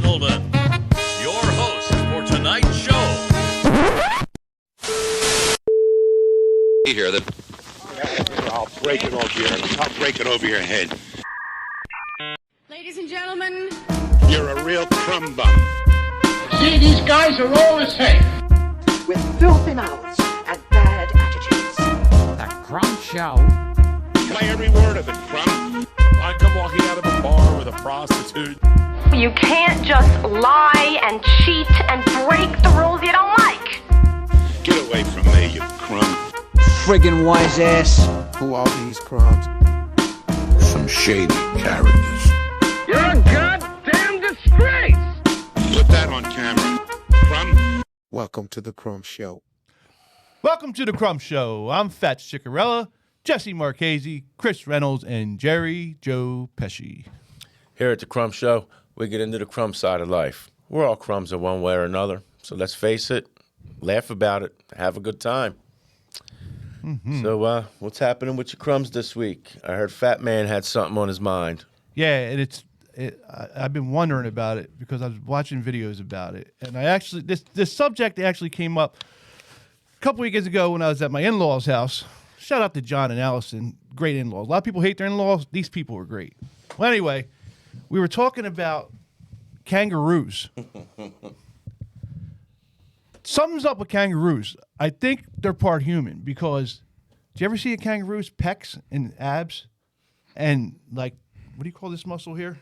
gentlemen, your host for tonight's show. Here, I'll break it over your. I'll break it over your head. Ladies and gentlemen, You're a real crumb bum. See, these guys are all the same. With filthy mouths and bad attitudes. The Crumb Show. Play every word of it, Crumb. I come walking out of a bar with a prostitute. You can't just lie and cheat and break the rules you don't like. Get away from me, you crumb. Friggin' wise ass. Who are these crumbs? Some shady characters. You're a goddamn disgrace. Put that on camera, Crumb. Welcome to the Crumb Show. Welcome to the Crumb Show. I'm Fatz Ciccarella, Jesse Marchese, Chris Reynolds, and Jerry Joe Pesci. Here at the Crumb Show, we get into the crumb side of life. We're all crumbs in one way or another. So let's face it, laugh about it, have a good time. Mm-hmm. So what's happening with your crumbs this week? I heard Fat Man had something on his mind. Yeah, and I've been wondering about it because I was watching videos about it. And I actually, this subject actually came up a couple weekends ago when I was at my in-laws' house. Shout out to John and Allison, great in-laws. A lot of people hate their in-laws. These people were great. Well, anyway, we were talking about kangaroos. Something's up with kangaroos. I think they're part human because do you ever see a kangaroo's pecs and abs? And like, what do you call this muscle here?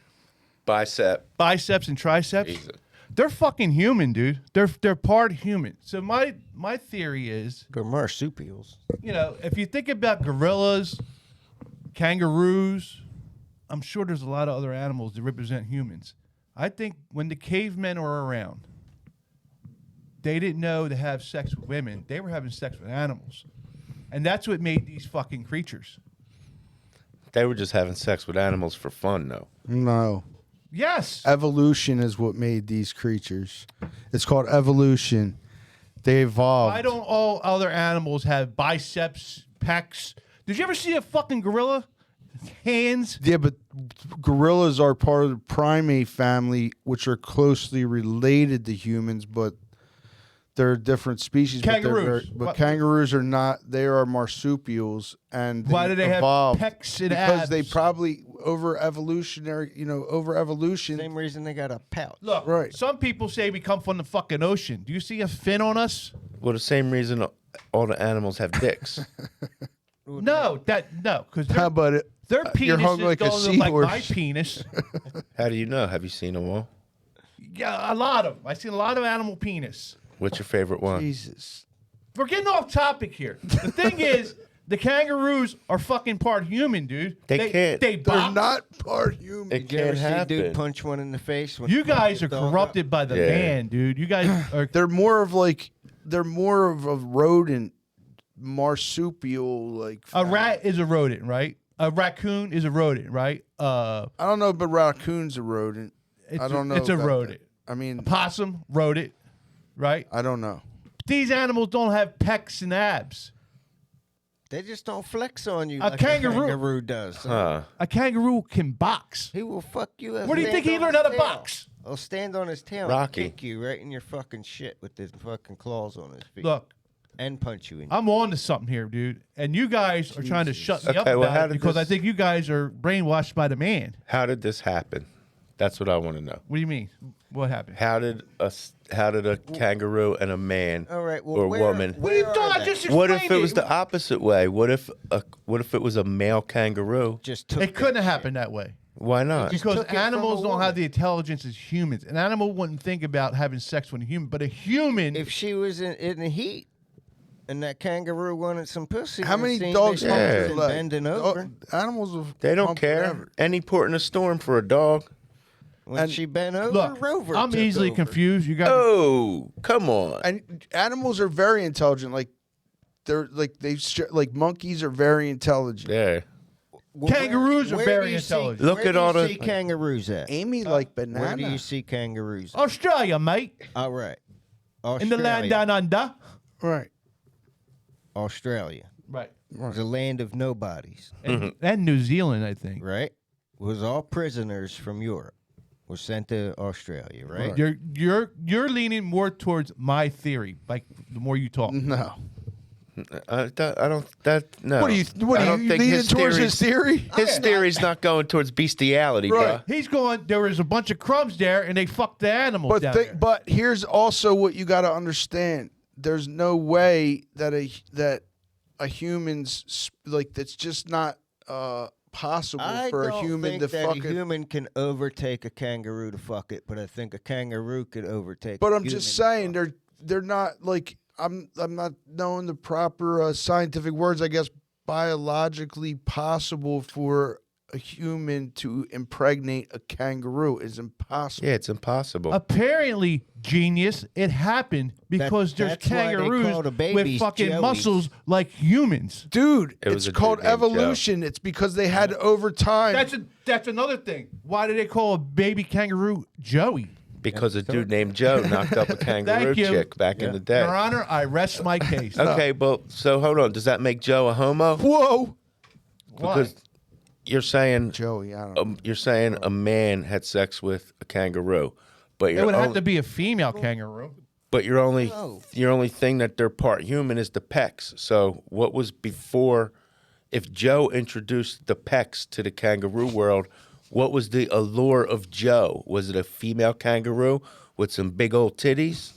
Biceps and triceps. Jesus. They're fucking human, dude. They're part human. So my theory is, They're marsupials. you know, if you think about gorillas, kangaroos, I'm sure there's a lot of other animals that represent humans. I think when the cavemen were around, they didn't know to have sex with women. They were having sex with animals. And that's what made these fucking creatures. They were just having sex with animals for fun, though. No. Yes. Evolution is what made these creatures. It's called evolution. They evolved. Why don't all other animals have biceps, pecs? Did you ever see a fucking gorilla? Hands? Yeah, but gorillas are part of the primate family, which are closely related to humans, but they're a different species. Kangaroos. But kangaroos are not. They are marsupials, and Why do they evolved have pecs and because abs? they probably over evolution. Same reason they got a pouch. Look, Right. some people say we come from the fucking ocean. Do you see a fin on us? Well, the same reason all the animals have dicks. No, because How about it? their You're hung penis like a is going like my seahorse. penis. How do you know? Have you seen them all? Yeah, a lot of them. I've seen a lot of animal penis. What's your favorite one? Jesus. We're getting off topic here. The thing is, the kangaroos are fucking part human, dude. They can't. They They're box. not part human. It Did you ever can't see a dude happen. punch one in the face? When You guys are the dog corrupted by the Yeah. man, dude. You guys are. They're more of a rodent, marsupial like. A rat is a rodent, right? A raccoon is a rodent, right? I don't know, but raccoon's a rodent. I don't know. It's a about rodent. that. I mean, Possum, rodent, right? I don't know. These animals don't have pecs and abs. They just don't flex on you A like kangaroo- a kangaroo does. Huh. A kangaroo can box. He will fuck you. Where do you think he learned how to box? He'll stand on his tail Rocky. and kick you right in your fucking shit with his fucking claws on his feet. Look, And punch you in. I'm on to something here, dude. And you guys are trying to shut me up Okay, well, about how it did because I this- think you guys are brainwashed by the man. How did this happen? That's what I want to know. What do you mean? What happened? How did a kangaroo and a man All right, well, or where- woman? What are you where doing? are I they? just What if explained it was the opposite way? What if it was a male kangaroo? Just took It couldn't have happened that way. Why not? Just Because took it from animals a don't woman. have the intelligence as humans. An animal wouldn't think about having sex with a human, but a human. If she was in the heat and that kangaroo wanted some pussy, How it many seemed dogs they hump Yeah. their been leg? bending over? Animals will They don't hump care. forever. Any port in a storm for a dog. When And she bent over, look, Rover I'm took easily over. confused. You got Oh, come on. And animals are very intelligent. Like like monkeys are very intelligent. Yeah. Well, Kangaroos are where very do you see- intelligent. Look where at do you all the- see kangaroos at. Amy like banana. Where do you see kangaroos? At? Australia, mate. All right, In the land Australia. down under. Right. Australia, Right. the land of nobodies, And New Zealand, I think. right? Was all prisoners from Europe. was sent to Australia, right? You're leaning more towards my theory. Like the more you talk. No. I don't. No. What are you I don't think leaning towards his theory? His theory's not going towards bestiality, Right. bro. He's going. There was a bunch of crumbs there, and they fucked the animals down there. But here's also what you got to understand. There's no way that a human's like that's just not possible for a human to fuck a human can overtake a kangaroo to fuck it, but I think a kangaroo could overtake. But a I'm just human saying they're not like I'm not knowing the proper scientific words. I guess biologically possible for a human to impregnate a kangaroo is impossible. Yeah, it's impossible. Apparently, genius, it happened because there's that's why they call kangaroos the with babies fucking Joeys. muscles like humans. Dude, It was it's a called dude named Joe. evolution. It's because they had over time. That's another thing. Why did they call a baby kangaroo Joey? Because a dude named Joe knocked up a kangaroo Thank you. chick back in the day. Your Honor, I rest my case. Okay, but so hold on. Does that make Joe a homo? Whoa. Because you're saying Joey, I don't know. you're saying a man had sex with a kangaroo, but It you're would have only, to be a female kangaroo. but your only thing that they're part human is the pecs. So what was before? If Joe introduced the pecs to the kangaroo world, what was the allure of Joe? Was it a female kangaroo with some big old titties?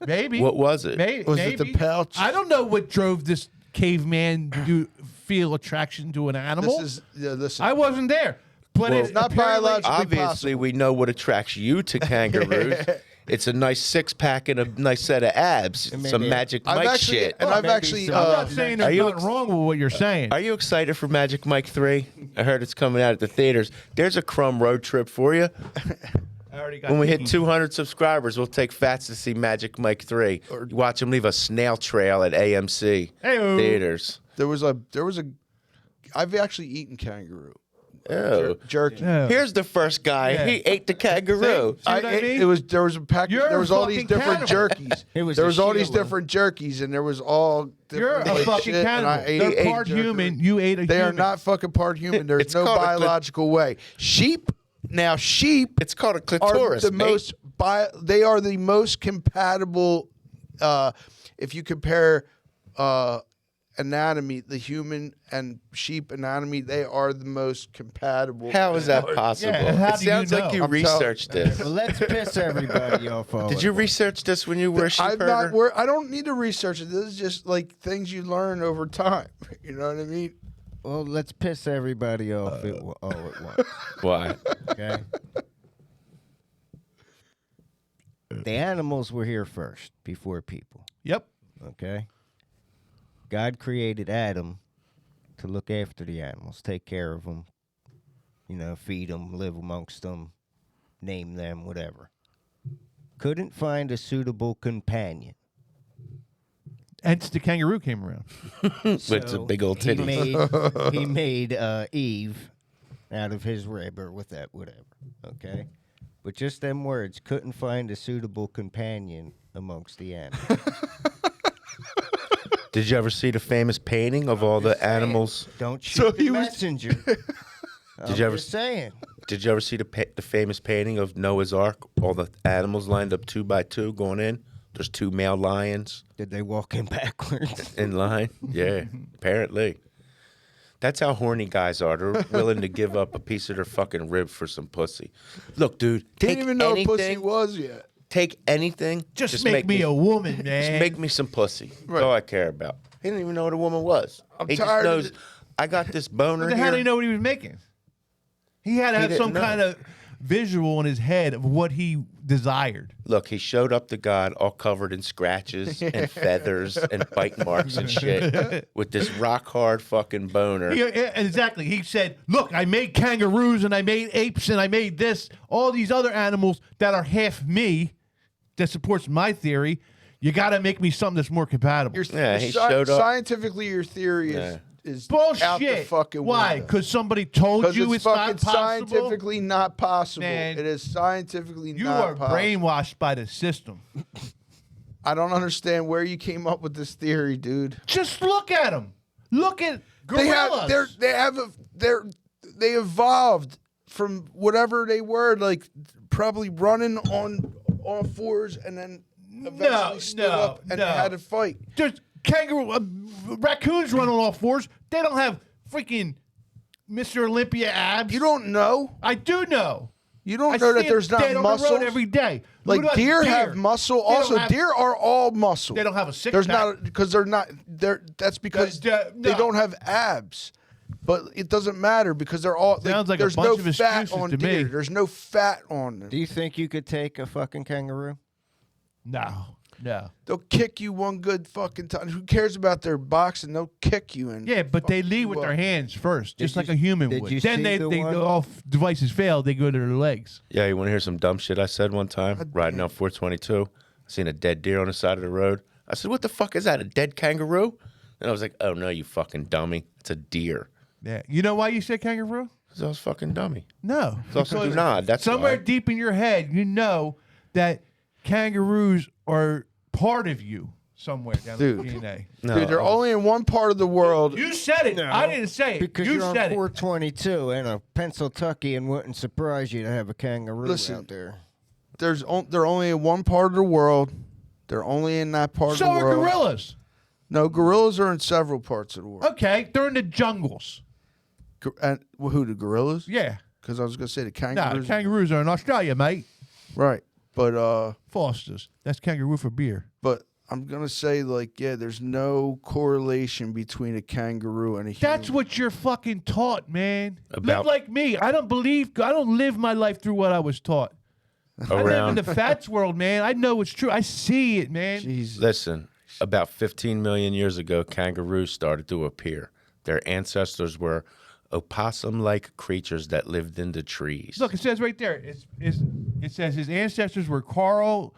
Maybe. What was it? Was it the pouch? I don't know what drove this caveman to feel attraction to an animal. Listen. I wasn't there. But Well, it's not apparently- biologically Obviously, we know what attracts you to kangaroos. It's a nice six-pack and a nice set of abs. Some Magic Mike shit. I'm not saying there's nothing wrong with what you're saying. Are you excited for Magic Mike 3? I heard it's coming out at the theaters. There's a Crumb road trip for you. I already got When we hit eaten. 200 subscribers, we'll take Fatz to see Magic Mike 3. Watch him leave a snail trail at AMC Hey-o. theaters. There was a. I've actually eaten kangaroo. Oh. Jerky. Yeah. Here's the first guy. Yeah. He ate the kangaroo. See what I mean? There was a pack. You're There was a all these fucking different cannibal. jerkies. It was there a was all these Sheila. different jerkies, and there was all. You're different a like fucking shit, and I cannibal. ate They're part jerky. human. You ate a They human. are not fucking part human. There's It's no called a biological way. Sheep. Now sheep. It's called a are clitoris, the mate. most. They are the most compatible. If you compare. Anatomy, the human and sheep anatomy, they are the most compatible. How is that possible? Yeah, how It do you sounds like know? you I'm researched this. Well, let's piss everybody off. all Did at you once. research this when you were a sheep herder? I don't need to research it. This is just like things you learn over time. You know what I mean? Well, let's piss everybody off all at once. Why? Okay. The animals were here first before people. Yep. Okay. God created Adam to look after the animals, take care of them, feed them, live amongst them, name them, whatever. Couldn't find a suitable companion. Hence the kangaroo came around. With a big old He titty. made Eve out of his rib or with that, whatever. Okay. But just them words, couldn't find a suitable companion amongst the animals. Did you ever see the famous painting of all the animals? Don't shoot the messenger. Did you ever Just saying. Did you ever see the famous painting of Noah's Ark? All the animals lined up 2 by 2 going in. There's 2 male lions Did they walk in backwards? in line. Yeah, apparently. That's how horny guys are. They're willing to give up a piece of their fucking rib for some pussy. Look, dude, Didn't take even know anything. what pussy was yet. Take anything. Just make me a woman, man. Just make me some pussy. That's all I care about. He didn't even know what a woman was. I'm he tired of just knows. I got this boner Then here. how do you know what he was making? He had to have didn't some know. kind of visual in his head of what he desired. Look, he showed up to God all covered in scratches and feathers and bite marks and shit with this rock hard fucking boner. Exactly. He said, look, I made kangaroos and I made apes and I made this, all these other animals that are half me that supports my theory. You got to make me something that's more compatible. Yeah, he showed up. Scientifically, your theory is Bullshit. out the fucking Why? window. Because somebody told 'Cause you it's it's fucking not possible? scientifically not possible. Man, it is scientifically You not are possible. brainwashed by the system. I don't understand where you came up with this theory, dude. Just look at them. Look at gorillas. They evolved from whatever they were, like probably running on all fours and then eventually stood up and had a fight. There's raccoons run on all fours. They don't have freaking Mr. Olympia abs. You don't know. I do know. You don't know that there's not muscle on the road every day. Like What about deer have muscle. Also, deer are all muscle. They don't have a six There's pack. not because they're not. That's because they don't have abs. But it doesn't matter because they're all. Sounds like a there's bunch no of fat excuses on to deer. me. There's no fat on them. Do you think you could take a fucking kangaroo? No. They'll kick you one good fucking time. Who cares about their boxing? They'll kick you and Yeah, but they lead with their hands first, just like a human would. Then all devices fail. They go to their legs. Yeah, you want to hear some dumb shit I said one time? Riding out 422, seen a dead deer on the side of the road. I said, "What the fuck is that? A dead kangaroo?" And I was like, "Oh no, you fucking dummy! It's a deer." Yeah, you know why you said kangaroo? Because I was fucking dummy. No, It's also do not. That's somewhere why. deep in your head, you know that kangaroos are part of you somewhere down the DNA. Dude, they're only in one part of the world. You said it. I didn't say it. Because You you're on said it. 422 and a Pennsylvanian wouldn't surprise you to have a kangaroo out there. They're only in one part of the world. They're only in that part of the So world. are gorillas. No, gorillas are in several parts of the world. Okay, they're in the jungles. And who, the gorillas? Yeah. Because I was going to say the No, kangaroos. the kangaroos are in Australia, mate. Right. But Foster's. That's kangaroo for beer. But I'm gonna say, like, yeah, there's no correlation between a kangaroo and a human. That's what you're fucking taught, man. Live About- like me. I don't live my life through what I was taught. I live in Around. the Fatz world, man. I know it's true. I see it, man. Listen, about 15 million years ago, kangaroos started to appear. Their ancestors were opossum-like creatures that lived in the trees. Look, it says right there. It says his ancestors were Carl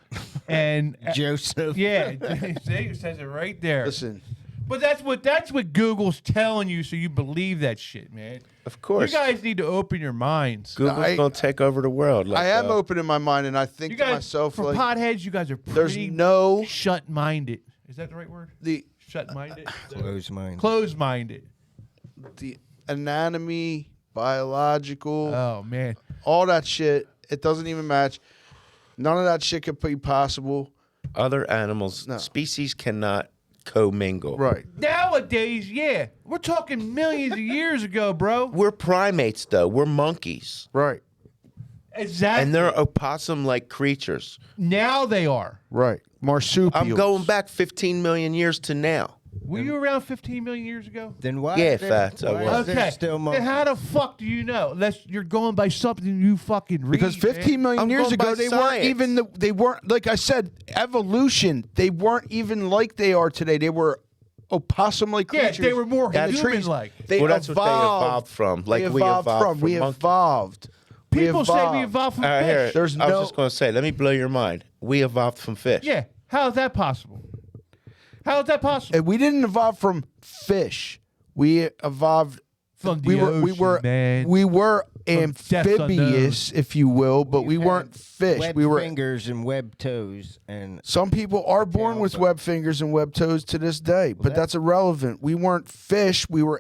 and Joseph. Yeah, see, it says it right there. Listen, but that's what Google's telling you, so you believe that shit, man. Of course. You guys need to open your minds. Google's going to take over the world. Like, I am opening my mind, and I think You to guys, myself, for like, potheads, you guys are there's pretty no shut-minded. Is that the right word? the Shut-minded? Close-minded. Close-minded. the anatomy, biological, Oh, man. all that shit. It doesn't even match. None of that shit could be possible. Other animals, species cannot commingle. Right. Nowadays, yeah. We're talking millions of years ago, bro. We're primates, though. We're monkeys. Right. Exactly. And they're opossum-like creatures. Now they are. Right. Marsupials. I'm going back 15 million years to now. Were you around 15 million years ago? Then why? Yeah, is there, Fatz, I why was. is there Okay. still Then monkeys? how the fuck do you know? Unless you're going by something you fucking read. Because 15 million I'm years going ago, by they science. weren't even. They weren't, like I said, evolution. They weren't even like they are today. They were opossum-like Yeah, creatures. they were more in the trees. human-like. They Well, that's what they evolved from. Like we we evolved evolved from. from We monkeys. evolved. People say we evolved from All right, here, fish. There's I was no- just going to say, let me blow your mind. We evolved from fish. Yeah. How is that possible? How is that possible? And we didn't evolve from fish. We evolved From the we were ocean, we were depths amphibious, if you will, but we weren't fish. Webbed We were. fingers and webbed toes and Some people are born with web fingers and web toes to this day, but that's irrelevant. We weren't fish. We were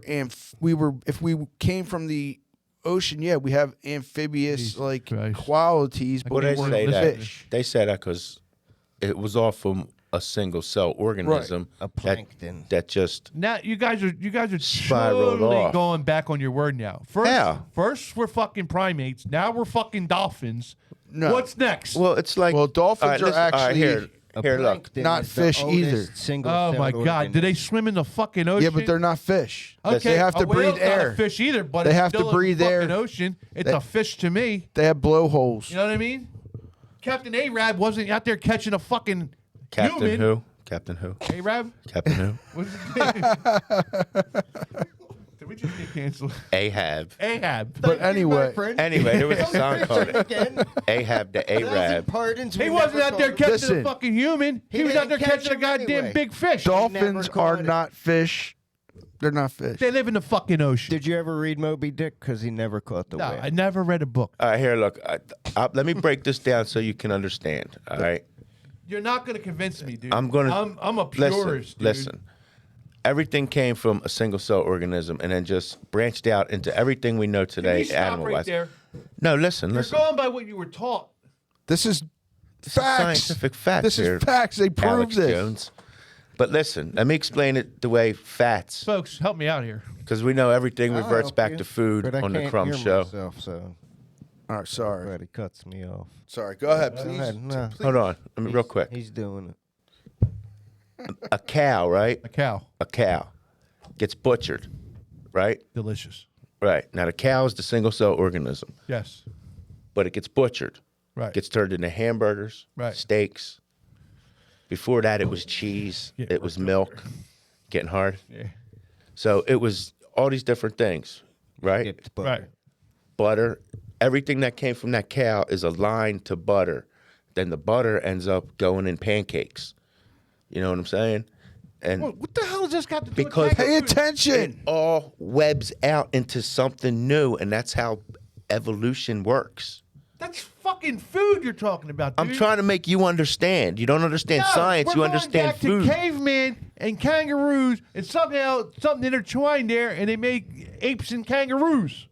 if we came from the ocean, yeah, we have amphibious Jesus like Christ. qualities, but Well, we they weren't say that. fish. They say that because it was all from a single cell organism a plankton. that just Now you guys are Spiraled totally off. going back on your word now. First we're fucking primates. Now we're fucking dolphins. No. What's next? well, it's like Well, dolphins all right, are listen, all right, actually- here. A Here, look. plankton Not is the fish oldest either. single-celled Oh my God! organism. Do they swim in the fucking ocean? Yeah, but they're not fish. Okay, They have to a whale's breathe not air. a fish either, but They it's have to still breathe a fucking air. ocean. It's They- a fish to me. They have blowholes. You know what I mean? Captain Arab wasn't out there catching a fucking Captain human. who? Captain who? Arab? Captain who? What's his name? Did we just get canceled? Ahab. Ahab. But anyway, Anyway, there was a song called Ahab the Arab. He wasn't out there catching Listen. a fucking human. He was out there didn't catch catching a him goddamn anyway. big fish. dolphins never are caught it. not fish. They're not fish. They live in the fucking ocean. Did you ever read Moby Dick? Because he never caught the No, whale. I never read a book. All right, here, look. Let me break this down so you can understand. All right. You're not gonna convince me, dude. I'm gonna. I'm a purist, dude. Listen. Everything came from a single cell organism and then just branched out into everything we know Can today, we stop animal right wise. there? No, listen. You're going by what you were taught. This is This is facts. scientific facts. This here, is facts. They prove Alex this. Jones. But listen, let me explain it the way Fatz, Folks, help me out here. because we know everything I'll reverts help back you, to food but I on the can't Crumb hear Show. myself, so All right, sorry. everybody cuts me off. Sorry. Go ahead, Go please. ahead, no. Hold on, let me real quick. He's doing it. A cow, right? A cow. A cow gets butchered, right? Delicious. Right. Now the cow is the single cell organism, Yes. but it gets butchered. Right. Gets turned into hamburgers, Right. steaks. Before that, it was cheese. Yeah, it was milk. Getting hard. Yeah. So it was all these different things, right? Skipped butter. Right. Butter. Everything that came from that cow is aligned to butter. Then the butter ends up going in pancakes. You know what I'm saying? And What the hell has this got to do Because- with Pay kangaroo? attention. all webs out into something new, and that's how evolution works. That's fucking food you're talking about, dude. I'm trying to make you understand. You don't understand No, science, we're you going understand back food. To cavemen and kangaroos, and somehow something intertwined there, and they make apes and kangaroos.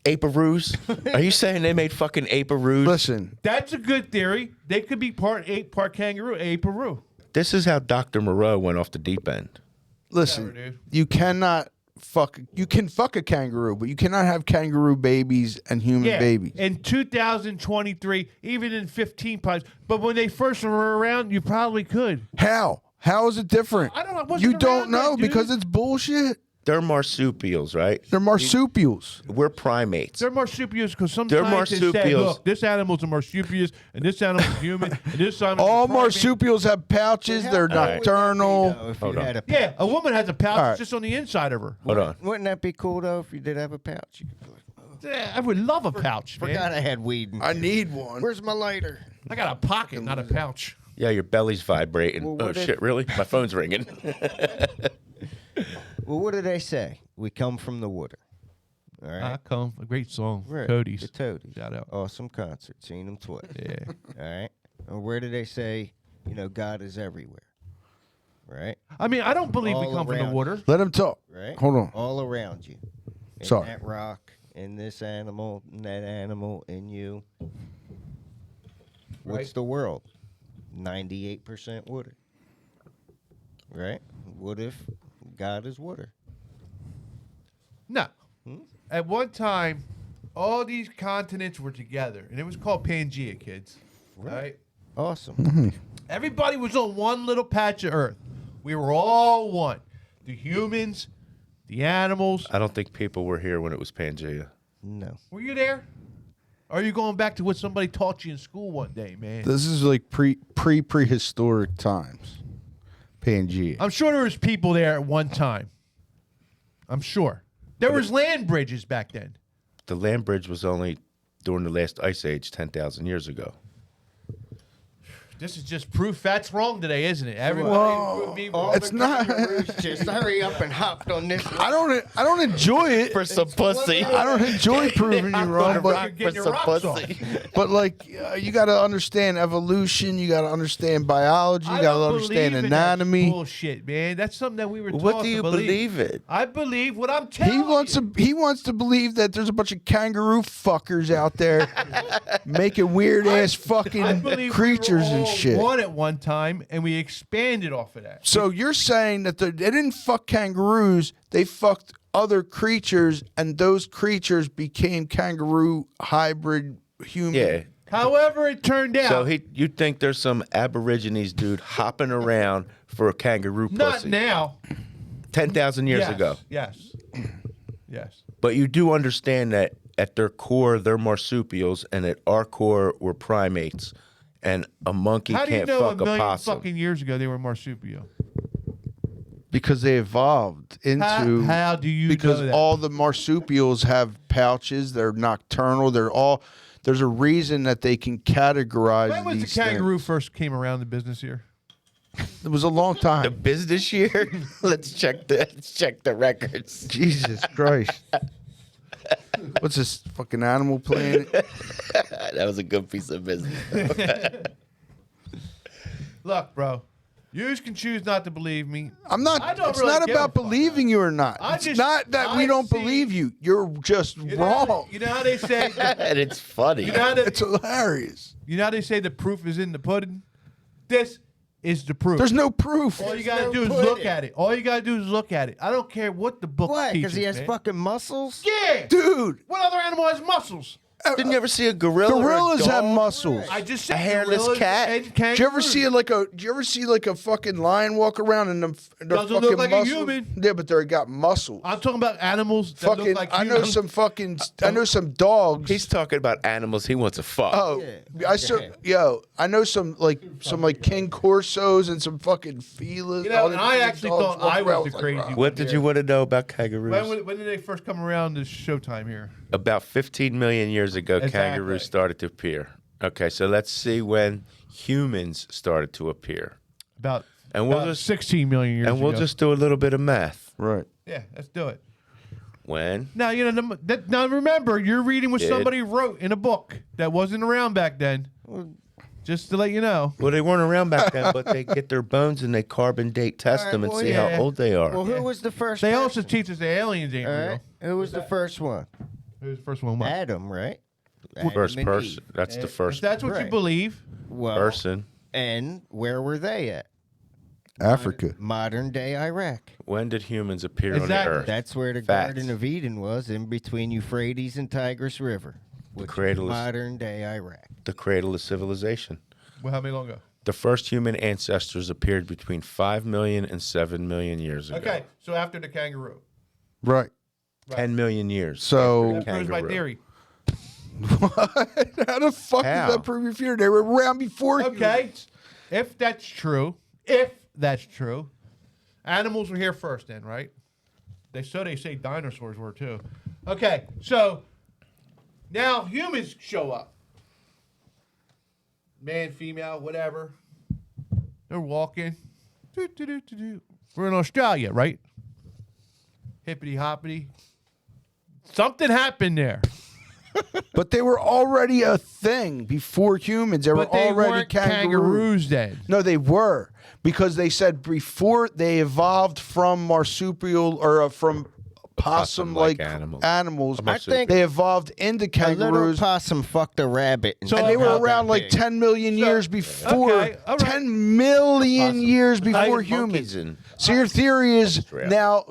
Ape-a-roos? Are you saying they made fucking ape-a-roos? Listen, That's a good theory. They could be part ape, part kangaroo, ape-a-roo. This is how Dr. Moreau went off the deep end. listen. Whatever, dude. You cannot fuck. You can fuck a kangaroo, but you cannot have kangaroo babies and human Yeah, babies. in 2023, even in 15 pies. But when they first were around, you probably could. How? How is it different? I don't know. I wasn't You around don't yet, know dude. because it's bullshit. They're marsupials, right? They're marsupials. We're primates. They're marsupials because some They're scientists say, marsupials. look, this animal's a marsupious, and this animal's human, and this animal's All a primate. marsupials have pouches. They're nocturnal. If Hold you on. had a pouch. Yeah, a woman has a pouch All right. just on the inside of her. Hold on. Wouldn't that be cool though if you did have a pouch? You could be like, oh, Yeah, I would love a pouch, man. forgot I had weed. I need one. Where's my lighter? I got a pocket, not a pouch. Yeah, your belly's vibrating. Well, Oh, what if- shit, really? My phone's ringing. Well, what do they say? We come from the water. All right. I come, a great song, Right, Cody's. The Toadies. Shout out. Awesome concert. Seen them twice. Yeah. All right. And where do they say, God is everywhere? Right? I mean, I don't believe we All come from the around. water. Let him talk. Right? Hold on. All around you. In Sorry. that rock, in this animal, in that animal, in you. What's Right. the world? 98% water. Right? What if God is water? No. At one time, all these continents were together, and it was called Pangea, kids. Right? Awesome. Everybody was on one little patch of Earth. We were all one. The humans, the animals. I don't think people were here when it was Pangea. No. Were you there? Or are you going back to what somebody taught you in school one day, man? This is like prehistoric times. Pangea. I'm sure there was people there at one time. I'm sure. There was land bridges back then. The land bridge was only during the last ice age 10,000 years ago. This is just proof that's wrong today, isn't it? Everybody would be wrong. It's not. Just hurry up and hopped on this. I don't enjoy it. For some pussy. I don't enjoy proving you wrong, You're but getting your rocks off. like you got to understand evolution. You got to understand biology. You I got to don't understand believe in that anatomy. bullshit, man. That's something that we were taught What do you to believe. believe in? I believe what I'm telling you. He wants to believe that there's a bunch of kangaroo fuckers out there making weird ass I fucking believe creatures we were and all shit. one at one time, and we expanded off of that. So you're saying that they didn't fuck kangaroos, they fucked other creatures, and those creatures became kangaroo hybrid human. Yeah. However, it turned out. So you think there's some Aborigines dude hopping around for a kangaroo not pussy? now. 10,000 years Yes, ago. Yes. Yes. But you do understand that at their core, they're marsupials, and at our core, we're primates. And a monkey How do you can't know fuck a a million possum. fucking years ago they were marsupial? Because they evolved into. How do you Because know that? all the marsupials have pouches. They're nocturnal. They're all. There's a reason that they can categorize. When was the these kangaroo things. first came around the business here? It was a long The time. business year? let's check the records. Jesus Christ. What's this fucking Animal Planet? That was a good piece of business. Look, bro. You can choose not to believe me. I'm not. I don't It's really not give a about fuck. believing you or not. I It's just- not that we I don't see- believe you. You're just wrong. You know how they say. And it's funny. You know how they, It's hilarious. you know how they say the proof is in the pudding. This is the proof. There's no proof. All you gotta do is look at it. All you gotta do is look at it. I don't care what the book What? teaches. Because he has man. fucking muscles? Yeah, Dude, what other animal has muscles? Didn't you ever see a gorilla? or a gorillas have dog? muscles. I just said A hairless gorillas cat? and Did you ever kangaroos. see like a fucking lion walk around and their Doesn't fucking look like a muscles? human. Yeah, but they got muscles. I'm talking about animals that Fucking, look like I know humans. some dogs. He's talking about animals he wants to fuck. Oh, I know some King Corsos and some fucking Felas. You know, all and them I big actually dogs thought walk I around was the like, crazy "Rah." one. What did you want to know about kangaroos? When did they first come around to Showtime here? About 15 million years ago, Exactly. kangaroos started to appear. Okay, so let's see when humans started to appear. About, And we'll about just 16 million years and we'll ago. just do a little bit of math. Right. Yeah, let's do it. When? Now, you know, now remember, you're reading what Did. somebody wrote in a book that wasn't around back then. Just to let you know. Well, they weren't around back then, but they get their bones and they carbon date test them and well, see yeah. how old they are. Well, who was the first They person? also teach us the aliens ain't All real. right. Who was the first one? Who's the first one? What? Adam, right? First Adam and person. Eve. That's the If first that's what you Right. believe. Well, person. And where were they at? Africa. Modern day Iraq. When did humans appear Exactly. on the earth? That's where the Facts. Garden of Eden was, in between Euphrates and Tigris River. Which is cradle is- modern day Iraq. The cradle of civilization. Well, how many long ago? The first human ancestors appeared between 5 million and 7 million years ago. Okay, so after the kangaroo. Right. 10 million years. So That proves my Kangaroo. theory. how the fuck How? does that prove your theory? They were around before you. Okay, if that's true, animals were here first then, right? They say dinosaurs were too. Okay, so now humans show up. Man, female, whatever. They're walking. Do-do-do-do-do. We're in Australia, right? Hippity hoppity. Something happened there. But they were already a thing before humans. They were But they already weren't kangaroos. kangaroos then. No, they were, because they said before they evolved from marsupial or from possum-like Possum-like animals. I think they evolved into A little kangaroos. possum fucked a rabbit. So And they were about around that like big. 10 million years before. okay, all right. 10 million years before Monkeys humans. in So your theory is Australia. now.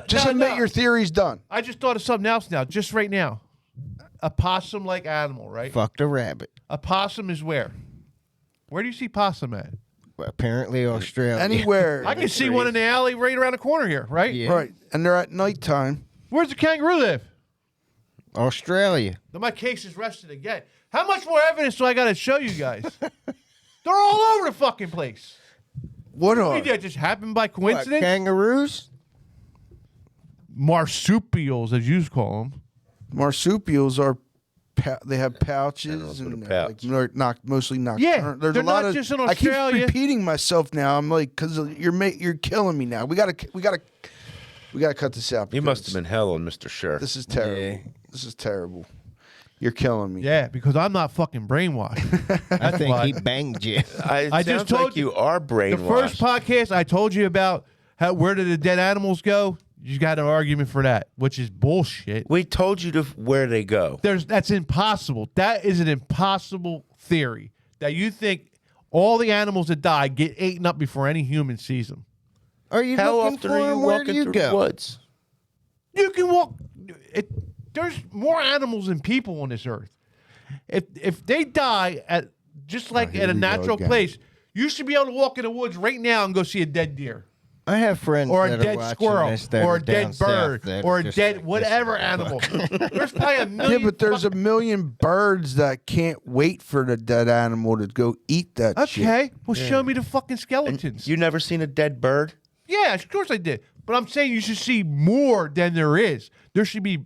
Just no, admit no. your theory's done. I just thought of something else now, just right now. A possum-like animal, right? Fucked a rabbit. A possum is where? Where do you see possum at? Well, apparently Australia. Anywhere. I can see one in the alley right around the corner here, right? Yeah. Right. And they're at nighttime. Where's the kangaroo live? Australia. Then my case is rested again. How much more evidence do I got to show you guys? They're all over the fucking place. What You are? think that just happened by What, coincidence? kangaroos? Marsupials, as you call them. Marsupials are. They have pouches Animals with and a they're, pouch. like mostly nocturnal. Yeah, There's they're a lot not of. just in I keep Australia. repeating myself now. I'm like, because you're killing me now. We gotta cut this out. You must because have been hell on Mr. Sure. This is terrible. Yeah. This is terrible. You're killing me. Yeah, because I'm not fucking brainwashed. I think why. he banged you. I just told like you are The brainwashed. first podcast I told you about where did the dead animals go? You got an argument for that, which is bullshit. We told you where they go. That's impossible. That is an impossible theory that you think all the animals that die get eaten up before any human sees them. Are you How looking often for are you him? Where walking do you through go? the woods? You can walk. There's more animals than people on this earth. If they die at just like here at a we go natural again. place, you should be able to walk in the woods right now and go see a dead deer. I have friends Or a that are dead watching squirrel, this that or are a dead down south bird, that or are a just dead like, whatever this animal. There's probably a million. Yeah, but there's a million birds that can't wait for the dead animal to go eat that shit. Okay, well, show me the fucking skeletons. You never seen a dead bird? Yeah, of course I did. But I'm saying you should see more than there is. There should be.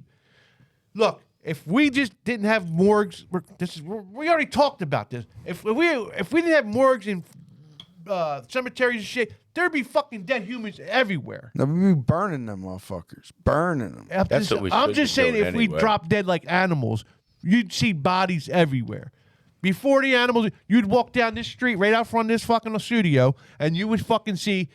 Look, if we just didn't have morgues, we already talked about this. If we didn't have morgues and cemeteries and shit, there'd be fucking dead humans everywhere. Now we be burning them motherfuckers. Burning them. That's what we I'm should just be saying, doing if we anyway. drop dead like animals, you'd see bodies everywhere. Before the animals, you'd walk down this street right out front of this fucking studio, and you would fucking see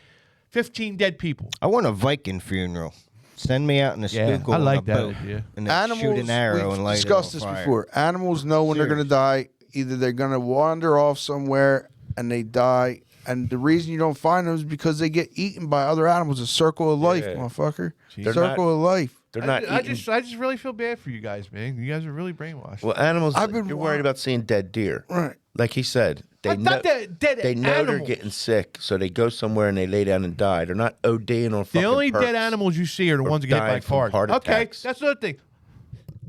15 dead people. I want a Viking funeral. Send me out in a scuba I like on a that boat. idea. And then shoot an arrow and light discussed it this on fire. before. Animals know when they're going to die. Either they're going to wander off somewhere and they die, and the reason you don't find them is because they get eaten by other animals. A circle of life, motherfucker. Circle of life. They're not I eating. just really feel bad for you guys, man. You guys are really brainwashed. Well, animals. You're worried about seeing dead deer, right? Like he said, they know dead they know they're animals. getting sick, so they go somewhere and they lay down and die. They're not ODing on fucking The only perks dead animals you see are the or ones that get hit by dying from cars. heart Okay, attacks. that's another thing.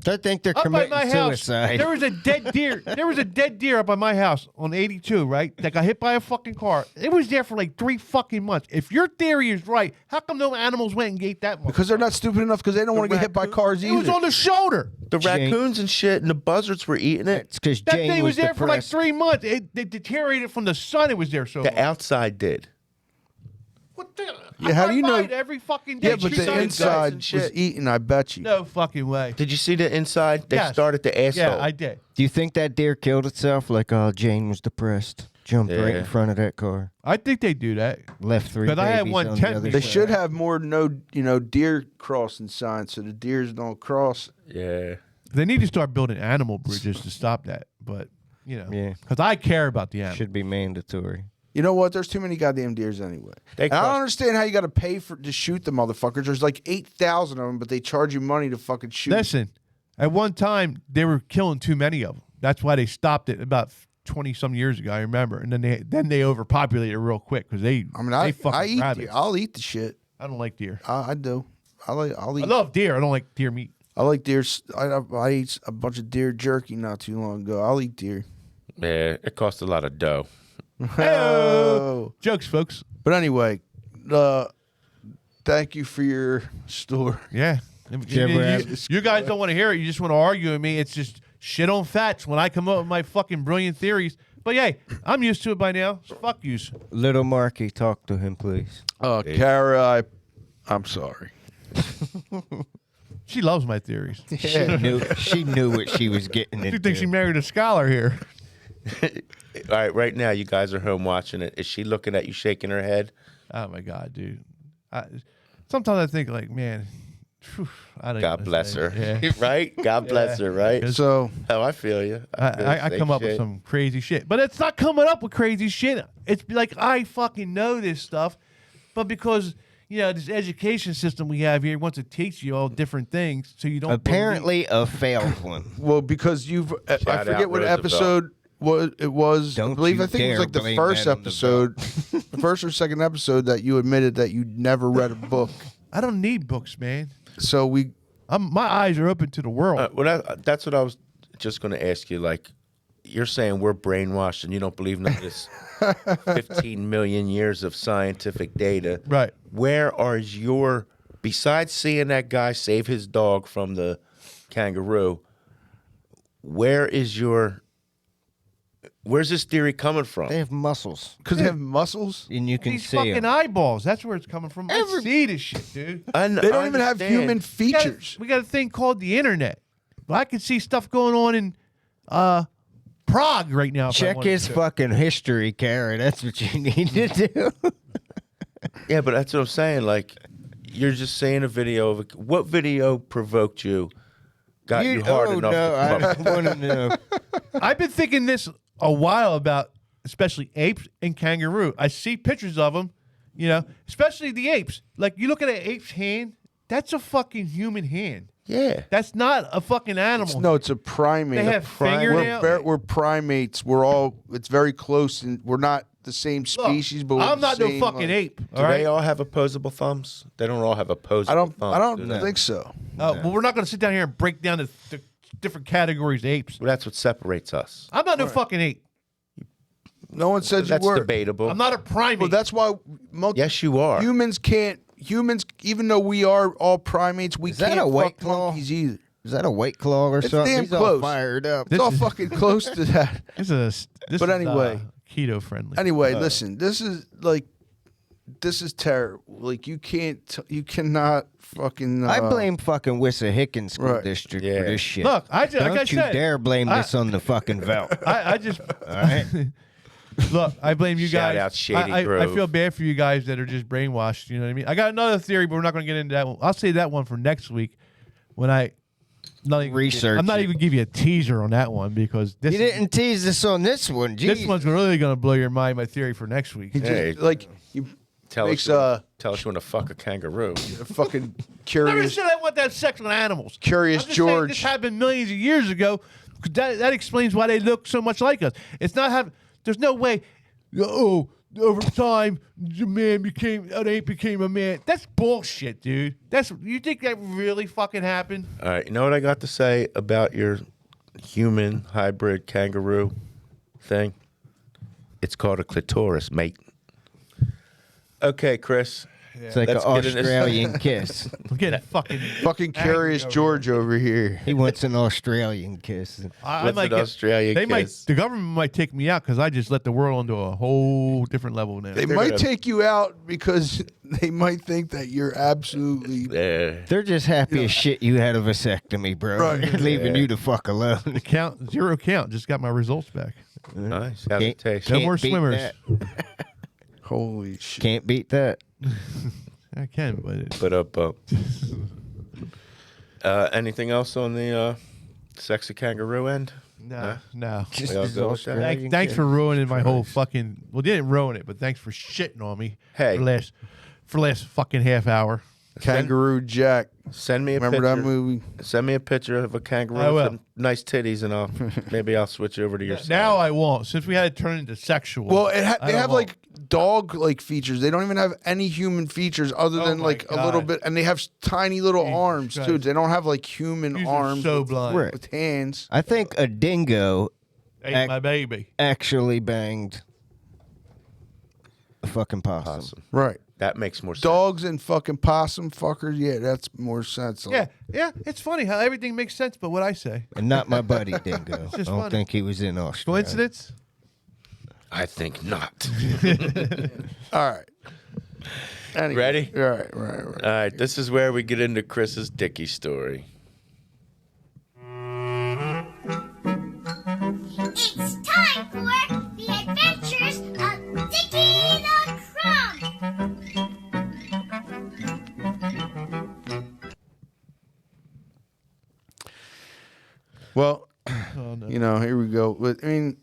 I think they're Up by committing my house, suicide. there was a dead deer. There was a dead deer up by my house on 82, right? That got hit by a fucking car. It was there for like 3 fucking months. If your theory is right, how come no animals went and ate that one? Because they're not stupid enough because they don't want to get hit by cars It either. was on the shoulder. The raccoons and shit and the buzzards were eating it. It's because That Jane thing was there for like depressed. 3 months. It deteriorated from the sun. It was there so long. The outside did. What the? Yeah, how do you know? Every fucking day. Yeah, but Shoot the on inside guns. was eaten, I bet you. No fucking way. Did you see the inside? They Yes. started the asshole. Yeah, I did. Do you think that deer killed itself? Like, oh, Jane was depressed. Jumped right in front of that car. I think they do that. Left 3 But babies I had one on the 10 other They side. should have more deer crossing signs so the deers don't cross. Yeah. They need to start building animal bridges to stop that. But Yeah. because I care about the animals. Should be mandatory. You know what? There's too many goddamn deers anyway. And I don't understand how you got to pay to shoot the motherfuckers. There's like 8,000 of them, but they charge you money to fucking shoot. Listen, at one time they were killing too many of them. That's why they stopped it about 20 some years ago. I remember, and then they overpopulated real quick because they. I mean, they I fucking eat rabbits. deer. I'll eat the shit. I don't like deer. I do. I'll eat. I love deer. I don't like deer meat. I like deer. I ate a bunch of deer jerky not too long ago. I'll eat deer. Yeah, it cost a lot of dough. Oh. Jokes, folks. But anyway, thank you for your story. Yeah. You guys don't want to hear it. You just want to argue with me. It's just shit on Fatz when I come up with my fucking brilliant theories. But hey, I'm used to it by now. So fuck yous. Little Marky, talk to him, please. Kara, I'm sorry. She loves my theories. She knew what she was getting into. She thinks she married a scholar here. All right, right now you guys are home watching it. Is she looking at you, shaking her head? Oh my God, dude. Sometimes I think like, man, whew, I don't God even bless say her, it. Yeah. right? God bless her, right? So, oh, I feel you. I come up with some crazy shit, but it's not coming up with crazy shit. It's like I fucking know this stuff, but because this education system we have here wants to teach you all different things, so you don't. Apparently, a failed one. Well, because I Shout forget out what Roosevelt. episode it was. Don't I believe you I think it was dare like the blame first Madame episode, the first or second episode that you admitted that you never read a book. I don't need books, man. So my eyes are open to the world. That's what I was just going to ask you. Like, you're saying we're brainwashed and you don't believe none of this 15 million years of scientific data. Right. Where are besides seeing that guy save his dog from the kangaroo, where's this theory coming from? They have muscles. Because they have muscles? And you can These see fucking them. eyeballs. That's where it's coming from. I see this shit, dude. They don't even have human features. We got a thing called the internet. Well, I can see stuff going on in Prague right now. if I Check wanted his to. fucking history, Karen. That's what you need to do. Yeah, but that's what I'm saying. Like, you're just saying a video of what video provoked you, got you hard enough. I want to know. I've been thinking this a while about, especially apes and kangaroo. I see pictures of them, especially the apes. Like, you look at an ape's hand, that's a fucking human hand. Yeah. That's not a fucking animal. No, it's a primate. They have fingernails. We're primates. It's very close, and we're not the same species. But I'm not no fucking like, ape. Do they all have opposable thumbs? They don't all have opposable thumbs. I don't do they? think so. Well, we're not going to sit down here and break down the different categories of apes. Well, that's what separates us. I'm not no fucking ape. No one said That's you were. debatable. I'm not a primate. Well, that's why. Yes, you are. Humans, even though we are all primates, we Is that can't a white fuck claw? monkeys either. Is that a white claw or It's something? damn He's all close. fired up. It's all fucking close to that. This But anyway. keto friendly. Anyway, listen. This is like this is terrible. Like you cannot fucking. I blame fucking Wissahickon School District for this shit. Look, like I don't you said, dare blame this on the fucking Velt. I just. All right. Look, I blame you Shout guys. out Shady I Grove. feel bad for you guys that are just brainwashed. You know what I mean? I got another theory, but we're not going to get into that one. I'll say that one for next week when I. Research. I'm not even give you a teaser on that one because this. You didn't tease us on this one. Jeez. This one's really going to blow your mind. My theory for next week. Hey, you tell makes us you want to fuck a kangaroo. fucking I never curious. said I want that sex with animals. Curious I'm just saying George. This happened millions of years ago. That explains why they look so much like us. It's not have. There's no way. Oh, over time, an ape became a man. That's bullshit, dude. You think that really fucking happened? All right, you know what I got to say about your human hybrid kangaroo thing? It's called a clitoris, mate. Okay, Chris. It's like an Let's get in this- Australian kiss. I'm getting fucking Curious angry George over here. He wants an Australian kiss. I What's might an get- Australian they kiss? The government might take me out because I just let the world onto a whole different level now. They might take you out because they might think that you're absolutely. They're just happy as shit you had a vasectomy, bro. Right. They're leaving you the fuck alone. The zero count. Just got my results back. Nice. How's it taste? No more beat swimmers. that. Holy shit. Can't beat that. I can, but Put up. Anything else on the sexy kangaroo end? no. Just We all as go with that? Australian Thanks kiss. for ruining my whole fucking. Well, you didn't ruin it, but thanks for shitting on me. Hey. for the last fucking half hour. Kangaroo Jack. Send me a Remember picture. that movie? Send me a picture of a kangaroo I with will. some nice titties, and maybe I'll switch over to your side. Now I won't, since we had to turn into sexual. Well, I they don't have want- like dog-like features. They don't even have any human features other Oh than my like a little God. bit, and they have tiny little Jesus arms too. Christ. They don't have like human These are arms so with, blind. Right. with hands. I think a dingo Ate my baby. actually banged a fucking possum. Right. That makes more sense. Dogs and fucking possum fuckers. Yeah, that's more sense. Yeah. It's funny how everything makes sense, but what I say. And not my buddy dingo. I just don't funny. think he was in Australia. Coincidence? I think not. All right. Anyway. Ready? Right. All right, this is where we get into Chris's Dickie story. It's time for the adventures of Dickie the Crumb. Well, Oh, no. here we go. But, I mean,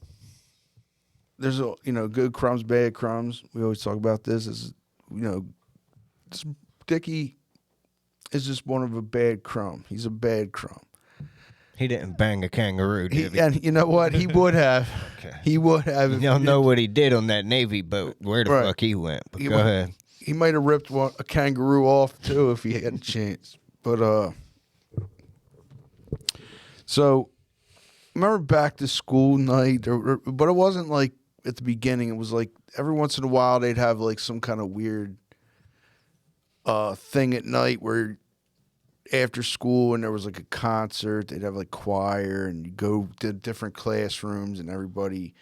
there's a good crumbs, bad crumbs. We always talk about this. This Dickie is just one of a bad crumb. He's a bad crumb. He didn't bang a kangaroo, did he? And you know what? He would have. Okay. He would have. You if don't he know did- what he did on that Navy boat. Where the Right. fuck he went. But He go might- ahead. He might have ripped a kangaroo off too if he had a chance. But so remember back to school night, but it wasn't like at the beginning. It was like every once in a while they'd have like some kind of weird thing at night where after school and there was like a concert, they'd have like choir and you go to different classrooms and everybody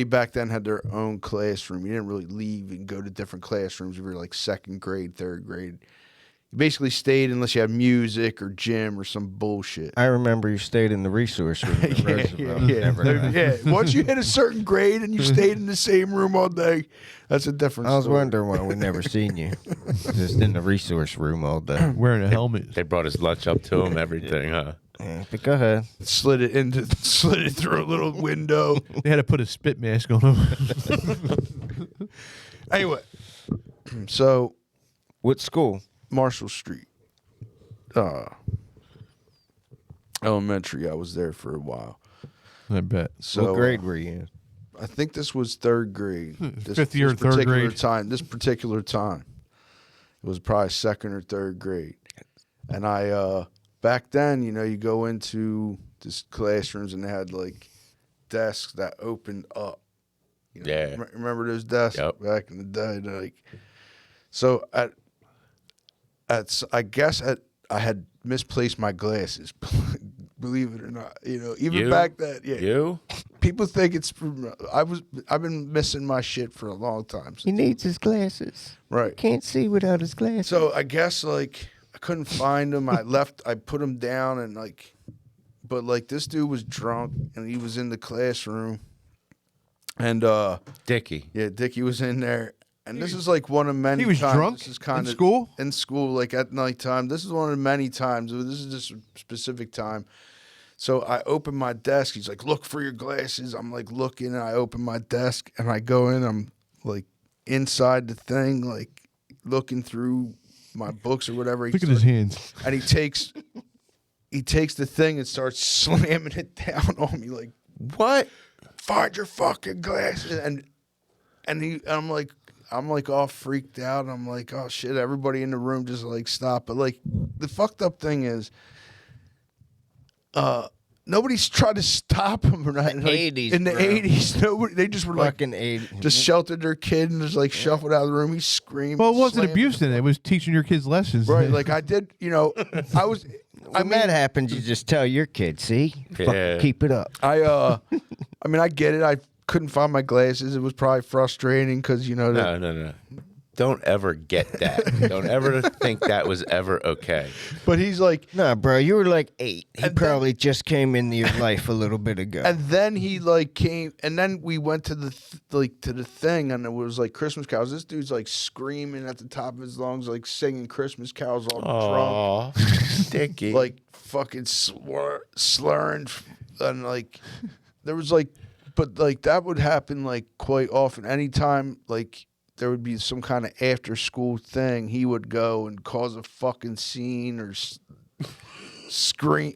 back then had their own classroom. You didn't really leave and go to different classrooms if you were like second grade, third grade. You basically stayed unless you had music or gym or some bullshit. I remember you stayed in the resource room at Roosevelt. Never happened. Yeah. Once you hit a certain grade and you stayed in the same room all day, that's a different I was story. wondering why we never seen you. Just in the resource room all day. Wearing a helmet. They brought his lunch up to him, everything, huh? Yeah, but go ahead. Slid it through a little window. They had to put a spit mask on him. Anyway, so What school? Marshall Street, elementary. I was there for a while. I bet. So What grade were you in? I think this was third grade. Fifth year, third particular grade. time. This particular time, it was probably second or third grade. And I back then, you go into this classrooms and they had like desks that opened up. Yeah. Remember those desks back in the day? Like, so I had misplaced my glasses. Believe it or not, even You? back then. Yeah. You? People think it's. I've been missing my shit for a long time. He needs his glasses. Right. He can't see without his glasses. So I guess like I couldn't find him. I put him down and like, but like this dude was drunk and he was in the classroom. And Dickie. Yeah, Dickie was in there. And this is like one of many He was times. drunk This is kind in of school? In school, like at nighttime. This is one of many times. This is just a specific time. So I open my desk. He's like, look for your glasses. I'm like looking, and I open my desk, and I go in. I'm like inside the thing, like looking through my books or whatever. Look at his hands. And he takes the thing and starts slamming it down on me like, what? Find your fucking glasses. And I'm like all freaked out. I'm like, oh shit, everybody in the room just like stop. But like the fucked up thing is nobody's tried to stop him or not. The Like, 80s, in the bro. 80s, nobody, they just were like Fucking 80s. just sheltered their kid and just like shuffled out of the room. He screamed. Well, it wasn't slammed. abuse then. It was teaching your kids lessons. Right, like I did, I was When that happens, you just tell your kid, see? Yeah. Keep it up. I mean, I get it. I couldn't find my glasses. It was probably frustrating because No. Don't ever get that. Don't ever think that was ever okay. But he's like, Nah, bro, you were like 8. He probably just came into your life a little bit ago. and then he like came, and then we went to the to the thing, and it was like Christmas carols. This dude's like screaming at the top of his lungs, like singing Christmas carols all drunk, Aw, Dickie. like fucking slurring, and like there was like, but like that would happen like quite often. Anytime like there would be some kind of after school thing, he would go and cause a fucking scene or scream,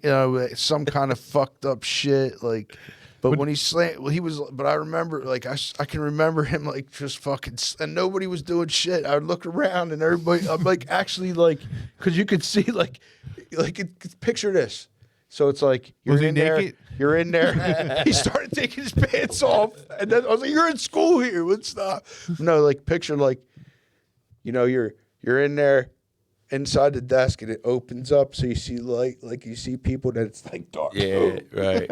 some kind of fucked up shit. Like, but when he slammed, well, he was. But I remember, like, I can remember him like just fucking, and nobody was doing shit. I would look around and everybody. I'm like actually like, because you could see like picture this. So it's like you're Was he in there. naked? You're in there. He started taking his pants off, and then I was like, "You're in school here. Let's stop." No, like picture like, you're in there, inside the desk, and it opens up, so you see light, like you see people that it's like dark. Yeah, right.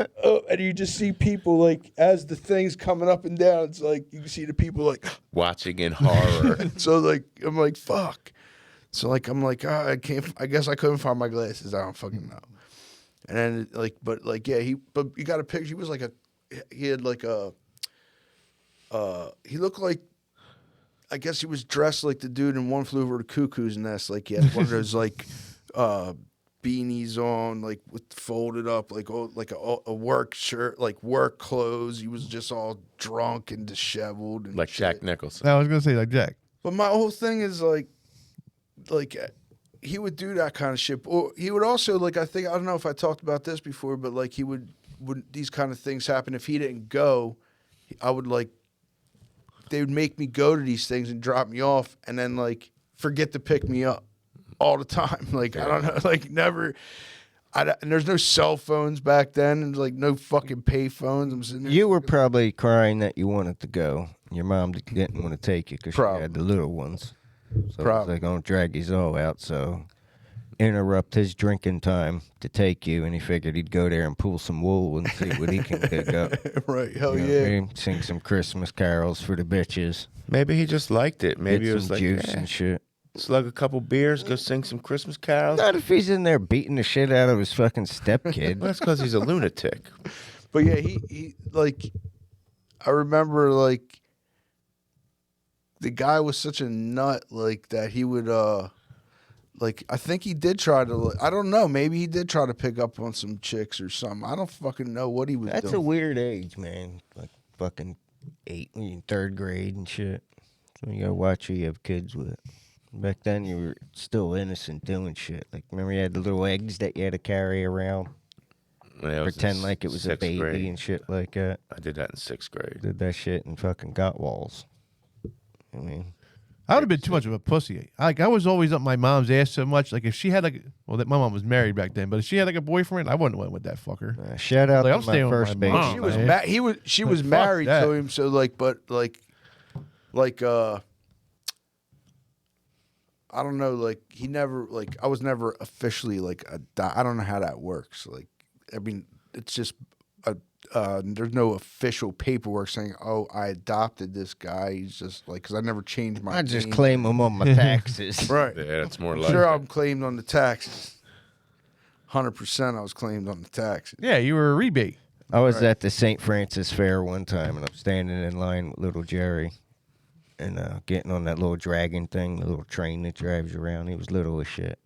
And you just see people like as the thing's coming up and down. It's like you can see the people like Watching in horror. so like I'm like fuck. So like I'm like I can't. I guess I couldn't find my glasses. I don't fucking know. And then like, but like, yeah, but you got a picture. He was like he had like he looked like, I guess he was dressed like the dude in One Flew Over the Cuckoo's Nest. Like he had one of those like beanies on, like with folded up, like a work shirt, like work clothes. He was just all drunk and disheveled, and Like shit. Jack Nicholson. I was gonna say like Jack. But my whole thing is like he would do that kind of shit. Or he would also like, I don't know if I talked about this before, but like he would these kind of things happen. If he didn't go, I would like, they would make me go to these things and drop me off, and then like forget to pick me up all the time. Like I don't know, like never. And there's no cell phones back then, and like no fucking pay phones. I'm sitting there. You were probably crying that you wanted to go. Your mom didn't want to take you because she had the little ones. So they're going to drag his all out. So interrupt his drinking time to take you, and he figured he'd go there and pull some wool and see what he can pick up. Right, hell You know yeah. what I mean? Sing some Christmas carols for the bitches. Maybe he just liked it. Maybe Get it was some like juice and shit. slug a couple beers, go sing some Christmas carols. Not if he's in there beating the shit out of his fucking stepkid. Well, that's because he's a lunatic. But yeah, he like, I remember like, the guy was such a nut like that he would like I think he did try to, I don't know, maybe he did try to pick up on some chicks or something. I don't fucking know what he was That's doing. a weird age, man. Like fucking 8, when you're in 3rd grade and shit. So you gotta watch who you have kids with. Back then you were still innocent doing shit. Like remember you had the little eggs that you had to carry around? Yeah, Pretend like it was a baby grade. and shit like that. I did that in 6th grade. Did that shit and fucking got walls. I mean, I would have been too much of a pussy. Like I was always up my mom's ass so much. Like if she had like, well, that my mom was married back then, but if she had like a boyfriend, I wouldn't went with that fucker. Shout out Like, to I'm staying my with first my baby. mom, She was man. she Like, was fuck married that. to him, so like, but like I don't know, like he never, like I was never officially like I don't know how that works. Like I mean, it's just there's no official paperwork saying, "Oh, I adopted this guy." He's just like, because I never changed my. I just name. claim him on my taxes. Right. Yeah, that's more I'm like sure it. I'm claimed on the taxes. 100%, I was claimed on the taxes. Yeah, you were a rebate. I was at the St. Francis Fair one time, and I'm standing in line with little Jerry, and getting on that little dragon thing, the little train that drives you around. He was little as shit.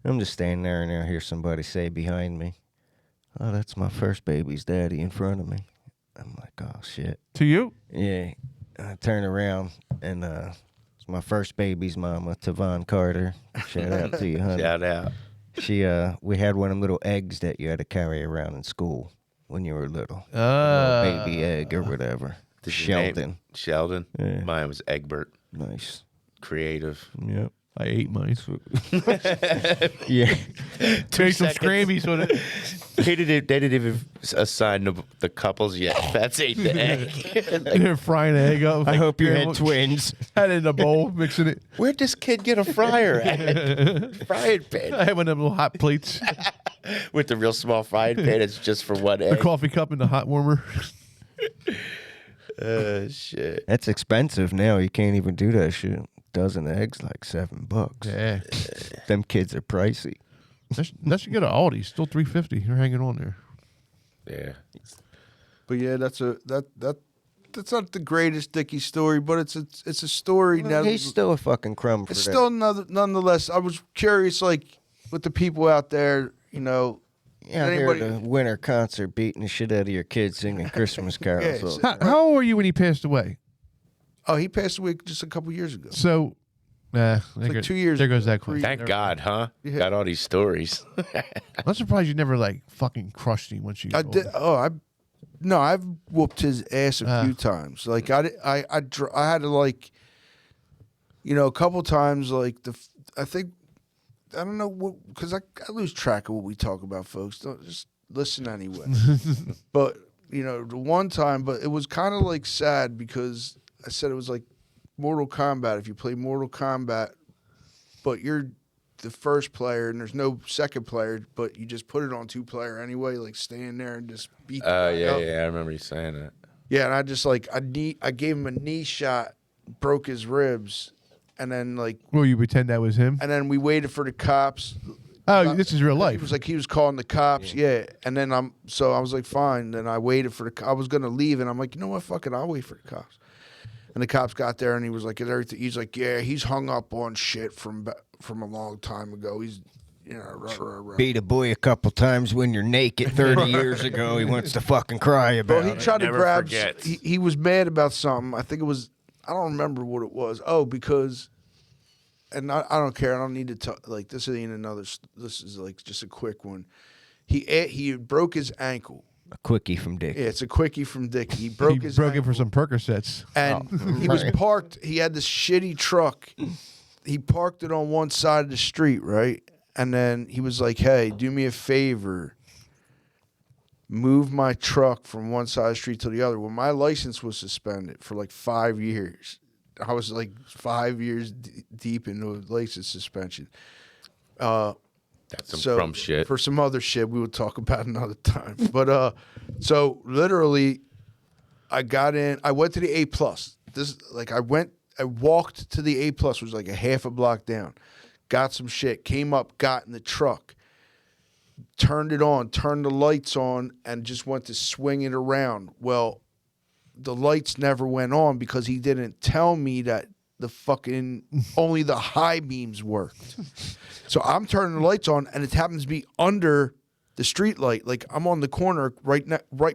I'm just standing there, and I hear somebody say behind me, "Oh, that's my first baby's daddy in front of me." I'm like, "Oh, shit." To you? Yeah. I turn around, and it's my first baby's mama, Tavon Carter. Shout out to you, honey. Shout out. She, we had one of them little eggs that you had to carry around in school when you were little. A little baby egg or whatever. Did you name Sheldon. Sheldon. Yeah. Mine was Egbert. Nice. Creative. Yep. I ate mine. Yeah. Take some scrambies with it. They didn't even assign the couples yet. Fatz ate the egg. They're frying an egg up. I hope you had twins. Had it in a bowl, mixing it. Where'd this kid get a fryer at? Frying pan. I had one of them little hot plates. With the real small frying pan, it's just for one The egg. coffee cup and the hot warmer. Shit. That's expensive now. You can't even do that shit. Dozen eggs like $7. Yeah. Them kids are pricey. That should get an Aldi. Still $3.50. You're hanging on there. Yeah. But yeah, that's not the greatest Dickie story, but it's a story. Well, now he's still a fucking crumb for It's that. still nonetheless. I was curious, like with the people out there, you know. Yeah, I heard a winter concert beating the shit out of your kids singing Christmas carols. How old were you when he passed away? Oh, he passed away just a couple years ago. So, there like goes- 2 years There goes ago. that question. Thank God, huh? Yeah. Got all these stories. I'm surprised you never like fucking crushed him once you. I did. I've whooped his ass a few times. Like I had to like, you know, a couple times. Like I don't know what, because I lose track of what we talk about, folks. Don't just listen anyway. But you know, the one time, but it was kind of like sad because I said it was like Mortal Kombat. If you play Mortal Kombat, but you're the first player and there's no second player, but you just put it on 2-player anyway, like stand there and just beat the guy Yeah, up. I remember you saying that. Yeah, and I just like I gave him a knee shot, broke his ribs, and then like Will you pretend that was him? and then we waited for the cops. Oh, this is real He life. was like he was calling the cops, yeah. And then I was like, fine. Then I waited for I was gonna leave, and I'm like, you know what, fuck it, I'll wait for the cops. And the cops got there, and he was like, everything. He's like, yeah, he's hung up on shit from a long time ago. He's, you know, Beat a boy a couple times when you're naked 30 years ago. He wants to fucking cry about Well, he it. tried to Never grab. forgets. He was mad about something. I think it was. I don't remember what it was. Oh, because, and I don't care. I don't need to talk. Like this ain't another. This is like just a quick one. He broke his ankle. A quickie from Dick. Yeah, it's a quickie from Dick. He broke He his broke ankle. it for some Percocets. And he was parked. He had this shitty truck. He parked it on one side of the street, right? And then he was like, hey, do me a favor. Move my truck from one side of the street to the other. Well, my license was suspended for like 5 years. I was like 5 years deep into license suspension. That's some Crumb shit. For some other shit we would talk about another time. But so literally I got in, I went to the A+. This like I walked to the A+, which was like a half a block down. Got some shit, came up, got in the truck, turned it on, turned the lights on, and just went to swing it around. Well, the lights never went on because he didn't tell me that the fucking only the high beams worked. So I'm turning the lights on, and it happens to be under the street light. Like I'm on the corner,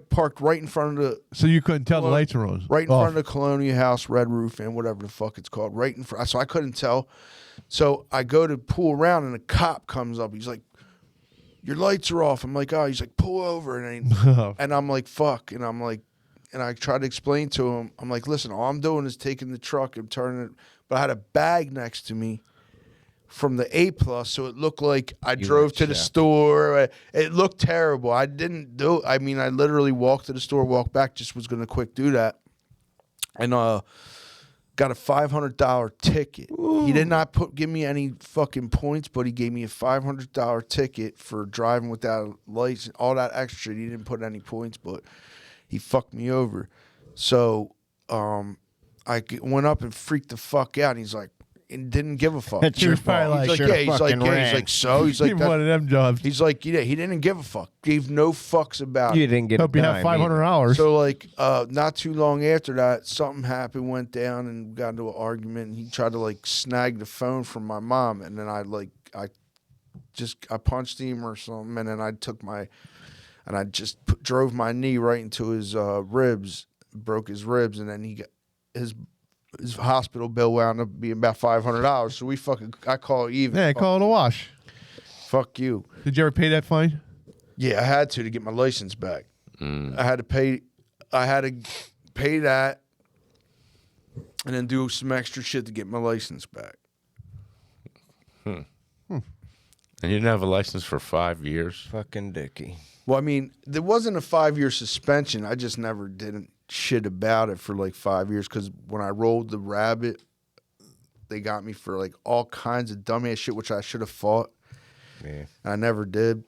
parked right in front of the. So you couldn't tell the lights were on. Right in front of the Colonial House, Red Roof, and whatever the fuck it's called. Right in front. So I couldn't tell. So I go to pull around, and a cop comes up. He's like, "Your lights are off." I'm like, "Oh." He's like, "Pull over," and I'm like, "Fuck," and I'm like. And I tried to explain to him, I'm like, listen, all I'm doing is taking the truck and turning it. But I had a bag next to me from the A+, so it looked like I drove to the store. It looked terrible. I didn't do it. I mean, I literally walked to the store, walked back, just was going to quick do that. And got a $500 ticket. He did not give me any fucking points, but he gave me a $500 ticket for driving without a license. All that extra, he didn't put any points, but he fucked me over. So I went up and freaked the fuck out. And he's like, and didn't give a fuck. That's your fault. He's like, he's like, so he's like, one of them jobs. He's like, yeah, he didn't give a fuck. Gave no fucks about You it. didn't get Hope you have $500. So like, not too long after that, something happened, went down, and we got into an argument. And he tried to like snag the phone from my mom, and then I punched him or something, and then I just drove my knee right into his ribs, broke his ribs, and then he got his hospital bill wound up being about $500. So I call it even. Yeah, call it a wash. Fuck you. Did you ever pay that fine? Yeah, I had to get my license back. I had to pay that and then do some extra shit to get my license back. And you didn't have a license for 5 years? Fucking Dickie. Well, I mean, there wasn't a 5-year suspension. I just never did shit about it for like 5 years because when I rolled the rabbit, they got me for like all kinds of dumbass shit, which I should have fought. Yeah. I never did.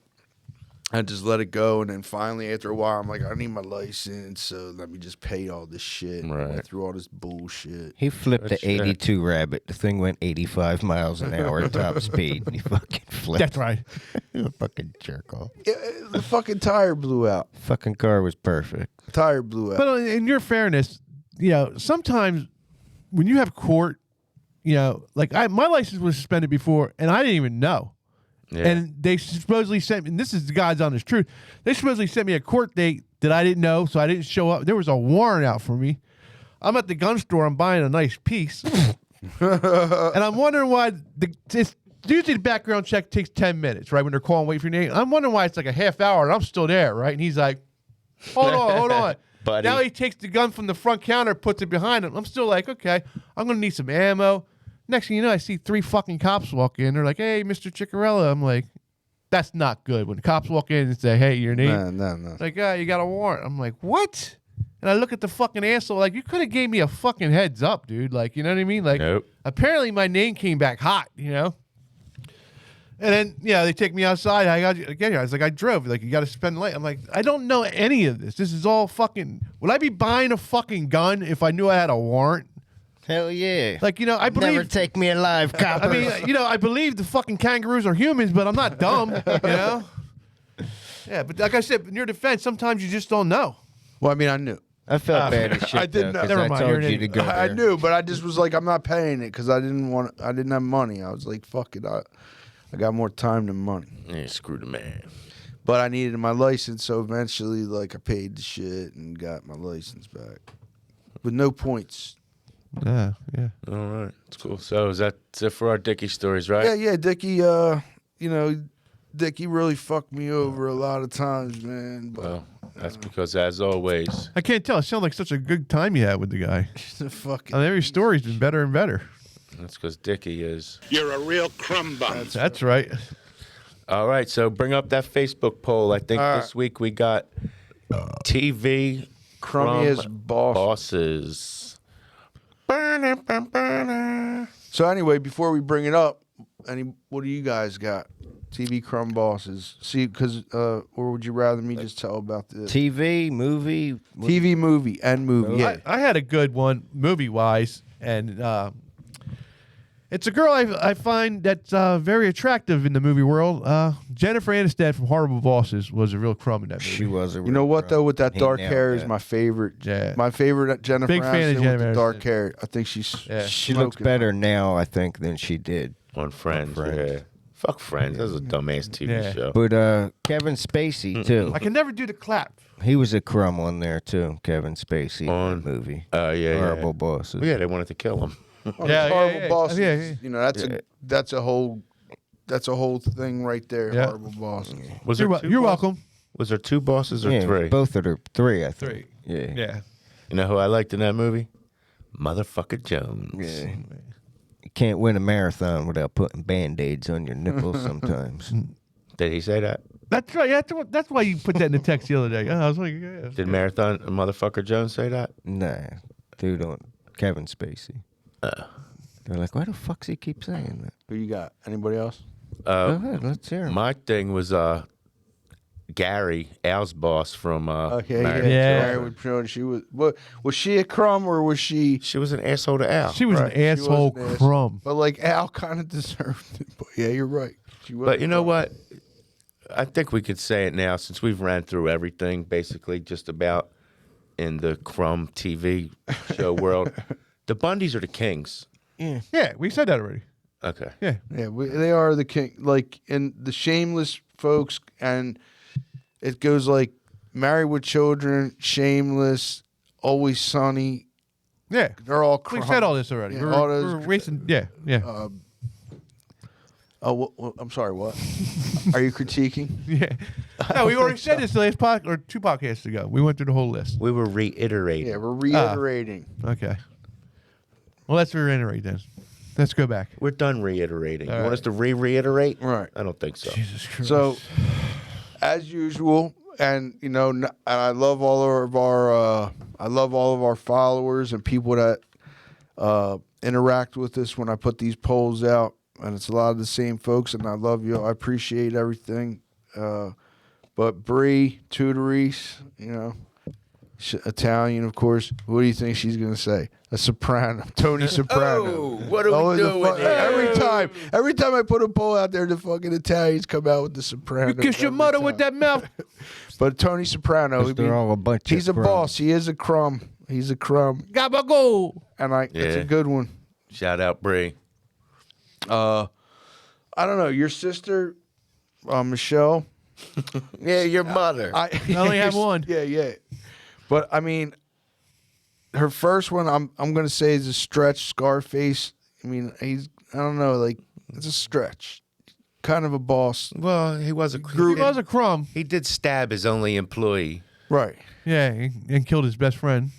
I just let it go, and then finally, after a while, I'm like, I need my license, so let me just pay all this shit. Right. Went through all this bullshit. He flipped the 82 Rabbit. The thing went 85 miles an hour at top speed. And he fucking flipped. That's right. He was a fucking jerk off. The fucking tire blew out. Fucking car was perfect. Tire blew out. But in your fairness, sometimes when you have court, like my license was suspended before, and I didn't even know. Yeah. And they supposedly sent me, and this is the God's honest truth, they supposedly sent me a court date that I didn't know, so I didn't show up. There was a warrant out for me. I'm at the gun store, I'm buying a nice piece. And I'm wondering why usually the background check takes 10 minutes, right? When they're calling, wait for your name. I'm wondering why it's like a half hour and I'm still there, right? And he's like, hold on. Buddy. Now he takes the gun from the front counter, puts it behind him. I'm still like, okay, I'm going to need some ammo. Next thing you know, I see 3 fucking cops walk in. They're like, hey, Mr. Ciccarella. I'm like, that's not good. When the cops walk in and say, hey, your name. No. Like, you got a warrant. I'm like, what? And I look at the fucking asshole. Like, you could have gave me a fucking heads up, dude. Like, you know what I mean? Like, nope. Apparently my name came back hot, And then, they take me outside. I get here. I was like, I drove. Like, you got to spend the night. I'm like, I don't know any of this. This is all fucking. Would I be buying a fucking gun if I knew I had a warrant? Hell yeah. Like, I believe. Never take me alive, copper. I mean, I believe the fucking kangaroos are humans, but I'm not dumb, Yeah, but like I said, in your defense, sometimes you just don't know. Well, I mean, I knew. I felt bad as shit. I didn't know. Never mind, I told you to go there. I knew, but I just was like, I'm not paying it because I didn't have money. I was like, fuck it. I got more time than money. Yeah, screw the man. But I needed my license, so eventually, like, I paid the shit and got my license back with no points. Yeah. All right. That's cool. So that's it for our Dickie stories, right? Yeah, Dickie, Dickie really fucked me over a lot of times, man. But, well, that's because, as always, I can't tell. It sounds like such a good time you had with the guy. fucking. And every story's been better and better. that's because Dickie is. You're a real crumb bum. That's right. All right. So bring up that Facebook poll. I think this week we got TV Crummiest bosses. So anyway, before we bring it up, what do you guys got? TV crumb bosses. See, because or would you rather me just tell about the TV, movie? TV, movie, and movie? Yeah. I had a good one, movie-wise, and it's a girl I find that's very attractive in the movie world. Jennifer Aniston from Horrible Bosses was a real crumb in that movie. She was a real You know what, though? With that He dark nailed hair is that. my favorite. Yeah. My favorite Jennifer Big fan of Aniston with Jennifer the dark Aniston. hair. I think she's She looks smoking. better now, I think, than she did. On Friends. Yeah. Fuck Friends. That was a dumbass TV show. But Kevin Spacey, too. I can never do the clap. He was a crumb on there, too, Kevin Spacey in On- that movie. Yeah. Horrible Bosses. Well, yeah, they wanted to kill him. Horrible Bosses. Yeah. You know, that's a whole thing right there. Yeah. Horrible Bosses. Was there You're two welcome. Was there 2 bosses or Yeah, 3? both of the 3, I think. 3. Yeah. Yeah. You know who I liked in that movie? Motherfucker Jones. Yeah. You can't win a marathon without putting Band-Aids on your nipples sometimes. Did he say that? That's right. That's why you put that in the text the other day. I was like, yeah. Did Marathon Motherfucker Jones say that? Nah, dude, on Kevin Spacey. They're like, why the fuck's he keep saying that? Who you got? Anybody else? Go ahead, let's hear him. My thing was Gary, Al's boss from Okay, Married Yeah. Mary would show she was. What was she a Crumb or was she? She was an asshole to Al. She was Right, an asshole she was an ass- crumb. But like Al kind of deserved it. But yeah, you're right. She was. But you know what? I think we could say it now since we've ran through everything, basically, just about in the Crumb TV show world. The Bundys are the kings. Yeah, we said that already. Okay. Yeah. Yeah, they are the king. Like in the Shameless folks, and it goes like Married with Children, Shameless, Always Sunny. Yeah. They're all. We Crumb. said all this already. Yeah, all those- we're racing. Yeah. Yeah. I'm sorry. What? Are you critiquing? Yeah. No, we already said this the last or 2 podcasts ago. We went through the whole list. We were reiterating. Yeah, we're reiterating. Okay. Well, let's reiterate then. Let's go back. We're done reiterating. All You want right. us to reiterate? Right. I don't think so. Jesus Christ. So, as usual, and you know, and I love all of our followers and people that interact with us when I put these polls out, and it's a lot of the same folks, and I love you. I appreciate everything. But Bree, Tudorice, you know, Italian, of course. What do you think she's gonna say? A soprano, Tony Soprano. Oh, what are we Always doing here? Every time I put a poll out there, the fucking Italians come out with the soprano. You kiss your every mother time. with that mouth. But Tony Soprano, 'Cause they're all a bunch of he's a crumbs. boss. He is a crumb. He's a crumb, Gabago. and it's Yeah. a good one. Shout out, Bree. I don't know your sister, Michelle. Yeah, your mother. I only have one. Yeah. But I mean, her first one, I'm gonna say is a stretch. Scarface. I mean, I don't know, like it's a stretch. Kind of a boss, Well, he was a He was a crumb. He did stab his only employee. right? Yeah, and killed his best friend.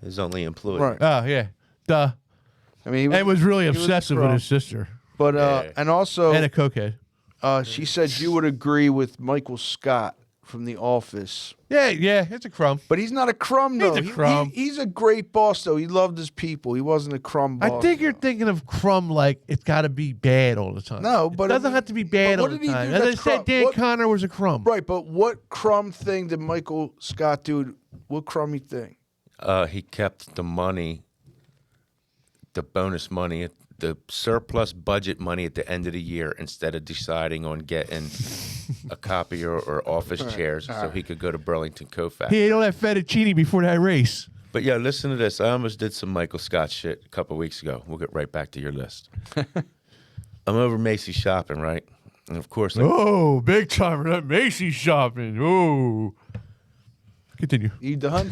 His only employee. Right. Oh, yeah. Duh. I mean, And was really he was a obsessive with crumb. his sister. But Yeah. and also, And a cokehead. she said you would agree with Michael Scott from The Office. Yeah, it's a crumb. But he's not a crumb, though. He's a crumb. He's a great boss, though. He loved his people. He wasn't a crumb boss. I think you're thinking of crumb like it's got to be bad all the time. No, but it doesn't have to be bad but all what the did he time. do As I that's said, crumb? Dan What- Connor was a crumb. Right, but what crumb thing did Michael Scott do? What crummy thing? He kept the money, the bonus money, the surplus budget money at the end of the year instead of deciding on getting a copier or office chairs so he could go to Burlington Cofax. He ate all that fettuccine before that race. But yeah, listen to this. I almost did some Michael Scott shit a couple weeks ago. We'll get right back to your list. I'm over Macy's shopping, right? And of course, like, Oh, big time for that Macy's shopping. Oh. Continue. You done?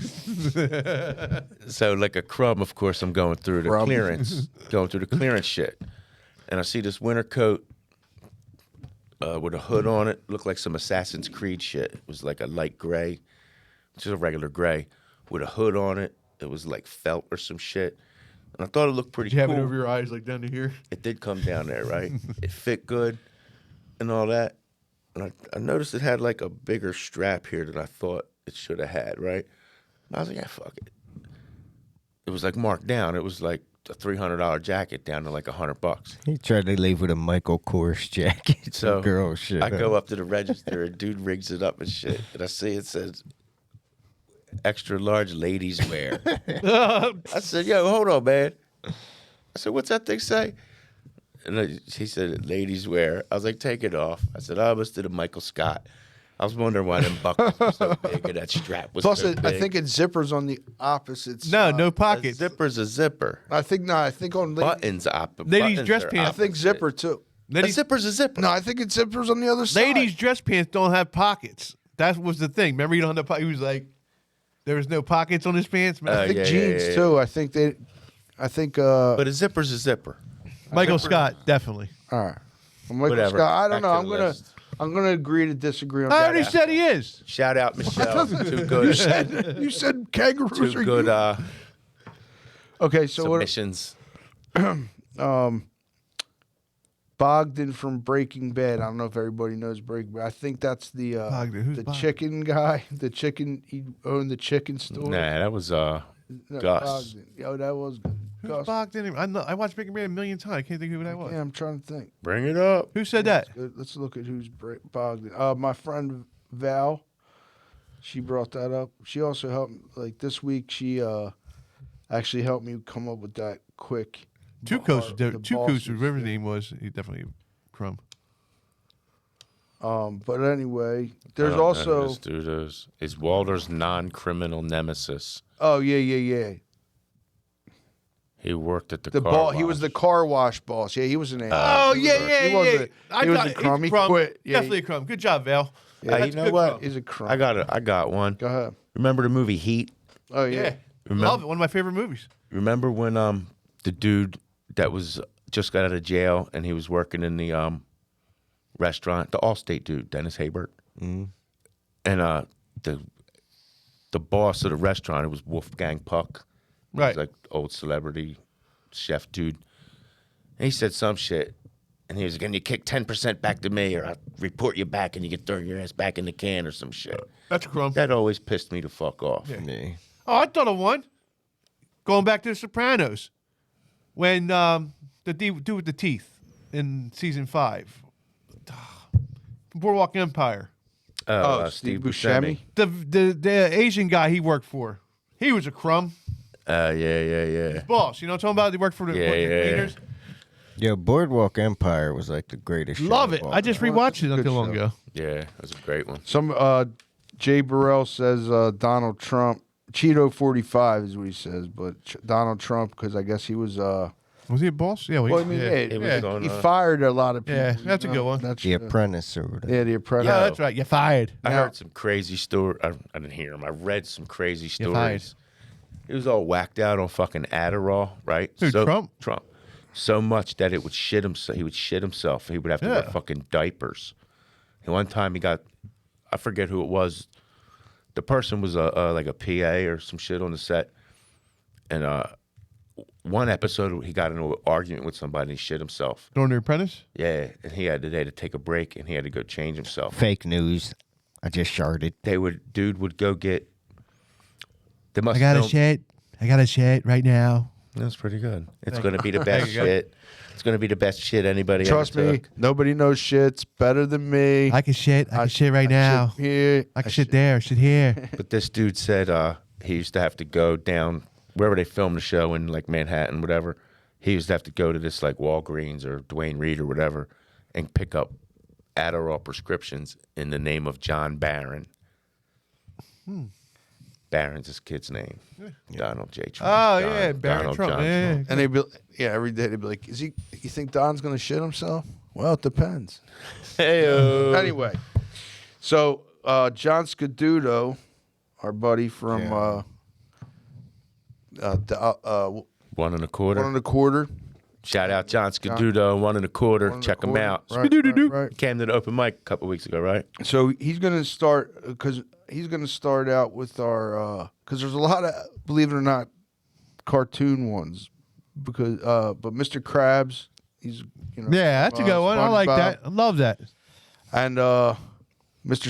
so like a crumb, of course, I'm going through the Crumb. clearance, shit. And I see this winter coat with a hood on it. Looked like some Assassin's Creed shit. It was like a light gray, just a regular gray, with a hood on it. It was like felt or some shit. And I thought it looked pretty Did you have cool. it over your eyes like down to here? It did come down there, right? It fit good and all that. And I noticed it had like a bigger strap here than I thought it should have had, right? And I was like, yeah, fuck it. It was like marked down. It was like a $300 jacket down to like $100. He tried to leave with a Michael Kors jacket. So Some girl shit. I go up to the register, a dude rigs it up and shit, and I see it says extra large ladies wear. I said, yo, hold on, man. I said, what's that thing say? And he said, ladies wear. I was like, take it off. I said, I almost did a Michael Scott. I was wondering why them buckles were so big and that strap was Plus, so big. I think it zippers on the opposite side. No a pockets. zipper's a zipper. I think on Buttons Ladies' dress I pants. think zipper too. A Ladies, zipper's a zipper. No, I think it's zippers on the other side. ladies' dress pants don't have pockets. That was the thing. Remember, you don't have the pocket. He was like, there was no pockets on his pants. I think yeah, jeans yeah. too. I think. But a zipper's a zipper. Michael Scott, definitely. All right. Well, Michael Whatever. Scott. I don't Back know. to the list. I'm gonna agree to disagree on I that. already said he is. Shout out Michelle. Too good. You said kangaroos Too are good you? Okay, so what? submissions. Bogdan from Breaking Bad. I don't know if everybody knows Breaking Bad. I think that's the Bogdan. Who's the Bogdan? chicken guy. The chicken. He owned the chicken store. Nah, that was No, Gus. Bogdan. Yo, that was good. Who's Bogdan? I watched Breaking Bad a million times. I can't think of who that was. Yeah, I'm trying to think. Bring it up. Who said that? Good. Let's look at who's Bogdan. My friend Val. She brought that up. She also helped. Like this week, she actually helped me come up with that quick. Two coaches, whatever his name was, he definitely Crumb. But anyway, there's I don't know also who this dude is Walter's non-criminal nemesis. Oh yeah. He worked at the car wash. He was the car wash boss. Yeah, he was an. Oh He was a crumb. He quit. Yeah, Definitely a Crumb. Good job, Val. Yeah, you know what? Crumb. He's a crumb. I got one. Go ahead. Remember the movie Heat? Oh yeah. Love it. One of my favorite movies. Remember when the dude that was just got out of jail and he was working in the restaurant, the Allstate dude, Dennis Haybert, and the boss of the restaurant, it was Wolfgang Puck. Right. He was like old celebrity chef dude. And he said some shit. And he was going to kick 10% back to me or I'll report you back and you get thrown your ass back in the can or some shit. That's Crumb. That always pissed me the fuck off. Yeah. Oh, I thought of one. Going back to The Sopranos. When the dude with the teeth in season 5. Boardwalk Empire. Steve Buscemi. The Asian guy he worked for. He was a Crumb. Yeah. Boss. You know what I'm talking about? He worked for the cleaners. Yeah, Boardwalk Empire was like the greatest show. Love it. of all I just time. rewatched it not Good too long show. ago. Yeah, it was a great one. Some Jay Burrell says Donald Trump. Cheeto 45 is what he says, but Donald Trump because I guess he was. Was he a boss? Yeah. Well, I mean, he fired a lot of people. Yeah, that's a good one. That's The Apprentice or whatever. Yeah, The Apprentice. Yeah, that's right. You're fired. I heard some crazy story. I didn't hear him. I read some crazy You're fired. stories. He was all whacked out on fucking Adderall, right? Who, Trump? Trump. So much that it would shit himself. He would shit himself. He would have to wear fucking diapers. And one time he got, I forget who it was. The person was like a PA or some shit on the set. And one episode he got into an argument with somebody and he shit himself. During The Apprentice? Yeah, and he had to take a break and he had to go change himself. Fake news. I just sharded. Dude would go get. They must I got a film- shit. I got a shit right now. That's pretty good. It's going to be the best shit. It's going to be the best shit anybody Trust ever me, took. nobody knows shit's better than me. I can shit. I can shit right now. Shit here. I can shit there. Shit here. But this dude said he used to have to go down wherever they filmed the show in like Manhattan, whatever. He used to have to go to this like Walgreens or Duane Reade or whatever and pick up Adderall prescriptions in the name of John Barron. Barron's his kid's name. Donald J. Trump. Oh, Don- yeah, Barron Donald Trump. John Yeah. Trump. And they'd be, every day they'd be like, "You think Don's gonna shit himself?" Well, it depends. Hey-o. Anyway, so John Scaduto, our buddy from 1 1/4. 1 1/4. Shout out John Scaduto, 1 1/4. Check him out. Right. Came to the open mic a couple weeks ago, right? So he's gonna start because he's gonna start out with our because there's a lot of, believe it or not, cartoon ones because but Mr. Krabs, he's Yeah, that's a good one. I like SpongeBob, that. I love that. and Mr.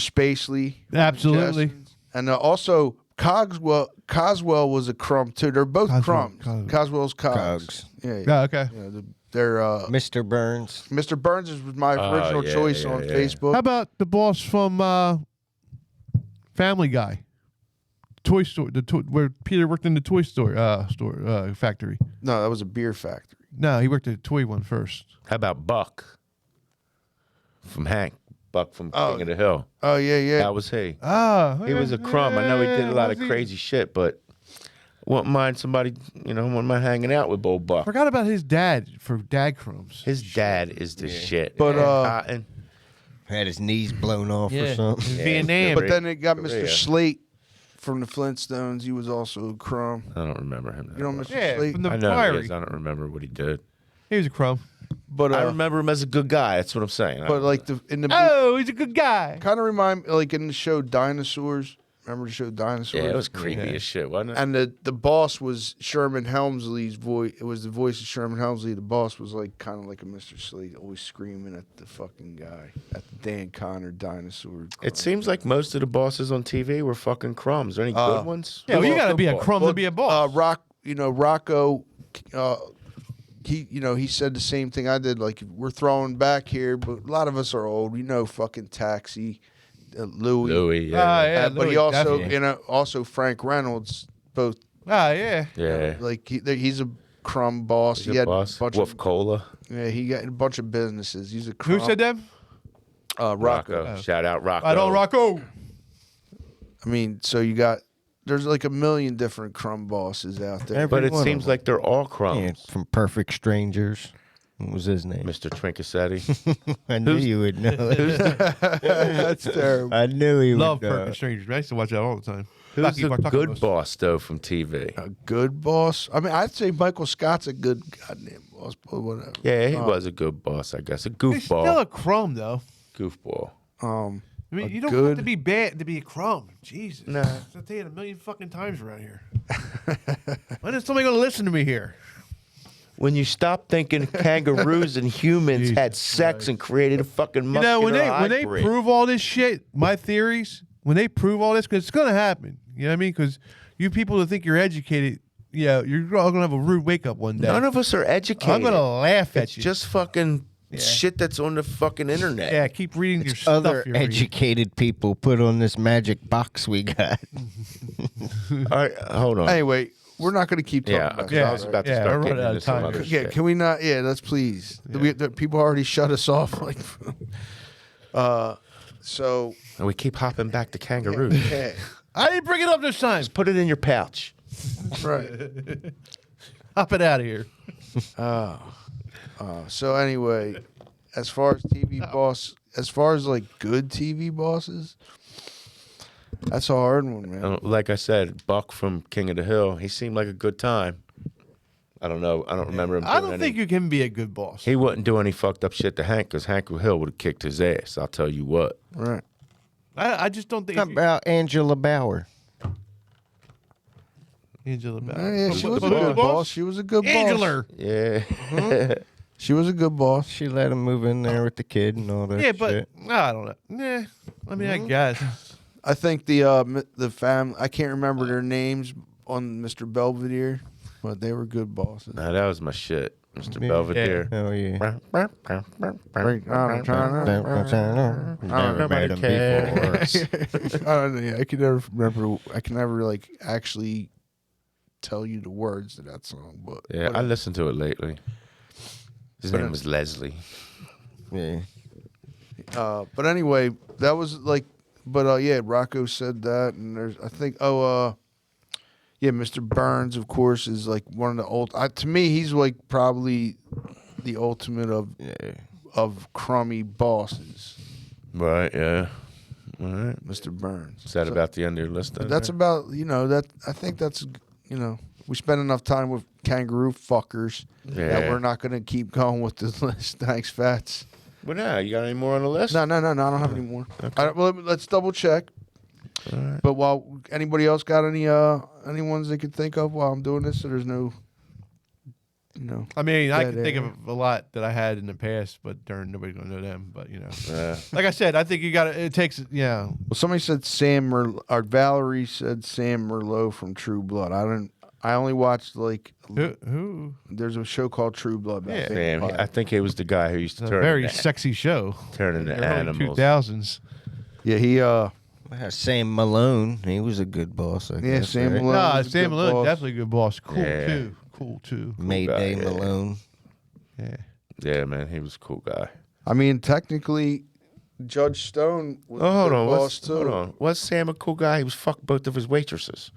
Spacely, Absolutely. Jess, and also Coswell was a crumb too. They're both crumbs. Coswell's Cogs. Yeah. Yeah, okay. They're Mr. Burns. Mr. Burns was my original choice on Facebook. How about the boss from Family Guy? Toy Store, where Peter worked in the toy store factory. No, that was a beer factory. No, he worked at the toy one first. How about Buck from Hank? Buck from King of the Hill. Oh yeah. That was he. Oh, He was a crumb. I know he did a lot of crazy shit, but wouldn't mind somebody, wouldn't mind hanging out with old Buck. Forgot about his dad for Dad Crumbs. His dad is the shit. But Cotton. Had his knees blown off or something. Vietnam. But then it got Mr. Korea. Slate from the Flintstones. He was also a crumb. I don't remember him. You know Mr. Yeah, Slate? from the I know he Priory. is. I don't remember what he did. He was a crumb. But I remember him as a good guy. That's what I'm saying. But like in the Oh, he's a good guy. kind of remind me like in the show Dinosaurs. Remember the show Dinosaurs? yeah, it was creepy as shit, wasn't it? And the boss was Sherman Helmsley's voice. It was the voice of Sherman Helmsley. The boss was like kind of like a Mr. Slate, always screaming at the fucking guy, at the Dan Connor dinosaur. It seems like most of the bosses on TV were fucking crumbs. Are there any good ones? Yeah, well, you got to be a crumb to be a boss. Rocco he said the same thing I did. Like, we're throwing back here, but a lot of us are old. We know fucking Taxi, Louis. Louis, yeah. But he also, also Frank Reynolds, both. Yeah. Yeah. Like, he's a Crumb boss. He's he a had boss. a bunch Wolf of Cola. Yeah, he got a bunch of businesses. He's a Who Crumb. said them? Rocco. Shout out Rocco. I don't Rocco. I mean, so there's like a million different Crumb bosses out there. But it seems like they're all Crumbs. Yeah, from Perfect Strangers. What was his name? Mr. Trincasetti. I knew you would know it. That's terrible. I knew he Love would know. Perfect Strangers. I used to watch that all the time. Who's a good boss, though, from TV? A good boss? I mean, I'd say Michael Scott's a good goddamn boss, but whatever. Yeah, he was a good boss, I guess. A He's still goofball. a Crumb, though. Goofball. I mean, you don't good- have to be bad to be a Crumb. Jesus. Nah. I'll tell you it a million fucking times around here. When is somebody going to listen to me here? When you stop thinking kangaroos and humans had sex and created a fucking You muscular know, when they hybrid. prove all this shit, my theories, when they prove all this, because it's going to happen. You know what I mean? Because you people that think you're educated, you're all going to have a rude wake up one day. None of us are educated. I'm going to laugh at It's you. just fucking shit that's on the fucking internet. Yeah, keep reading your Other stuff. You're reading. educated people put on this magic box we got. All right, hold on. Anyway, we're not going to keep talking Yeah, about because this. I was about to Yeah, start we're getting running out into of some time other here. Yeah, shit. can we not? Yeah, let's please. The people already shut us off. Like, so. And we keep hopping back to kangaroos. Yeah, I didn't bring it up this time. Just put it in your pouch. right. Hop it out of here. So anyway, as far as TV boss, as far as like good TV bosses, that's a hard one, man. Like I said, Buck from King of the Hill, he seemed like a good time. I don't know. I don't remember him doing I don't think you can be a good boss. He wouldn't do any fucked up shit to Hank, because Hank Hill would have kicked his ass. I'll tell you what. Right. I just don't think. How about Angela Bauer? Angela Bauer. Yeah, she was a Who's good the boss. She was a good boss. Angela. Yeah. She was a good boss. She let him move in there with the kid and all that Yeah, but shit. I don't know. Nah, I mean, I guess. I think the family. I can't remember their names on Mr. Belvedere, but they were good bosses. Nah, that was my shit. Mr. Yeah. Belvedere. Oh, yeah. Never Never met him before. I don't know. Yeah, I can never remember. I can never like actually tell you the words to that song. But Yeah, I listened to it lately. His name was Leslie. Yeah. But anyway, that was like. But yeah, Rocco said that, and there's I think yeah, Mr. Burns of course is like one of the old. To me, he's like probably the ultimate of crummy bosses. Right, yeah. All right. Mr. Burns. Is that about the end of your list? But that's about that. I think that's we spend enough time with kangaroo fuckers that we're not going to keep going with this list. Thanks, Fatz. Well, now you got any more on the list? No. I don't have any more. Okay. Well, let's double check. All right. But while anybody else got any ones they could think of while I'm doing this, so there's no, I mean, I dead can think air. of a lot that I had in the past, but darn, nobody's gonna know them. But like I said, I think you got to. It takes, Well, somebody said or Valerie said Sam Merlot from True Blood. I only watched like who? There's a show called True Blood. About Sam, I think he was the guy who used to It's a turn very into, sexy show. turn into Early animals. 2000s. Yeah, he Sam Malone. He was a good boss, I guess. Sam right? Malone. Nah, was a Sam good Malone boss. definitely a good boss. Cool Yeah. too. Cool too. Mayday guy, yeah. Malone. Yeah. Yeah, man, he was a cool guy. I mean, technically, Judge Stone was Oh, hold a on. good boss too. Hold on. Was Sam a cool guy? He was fucked both of his waitresses.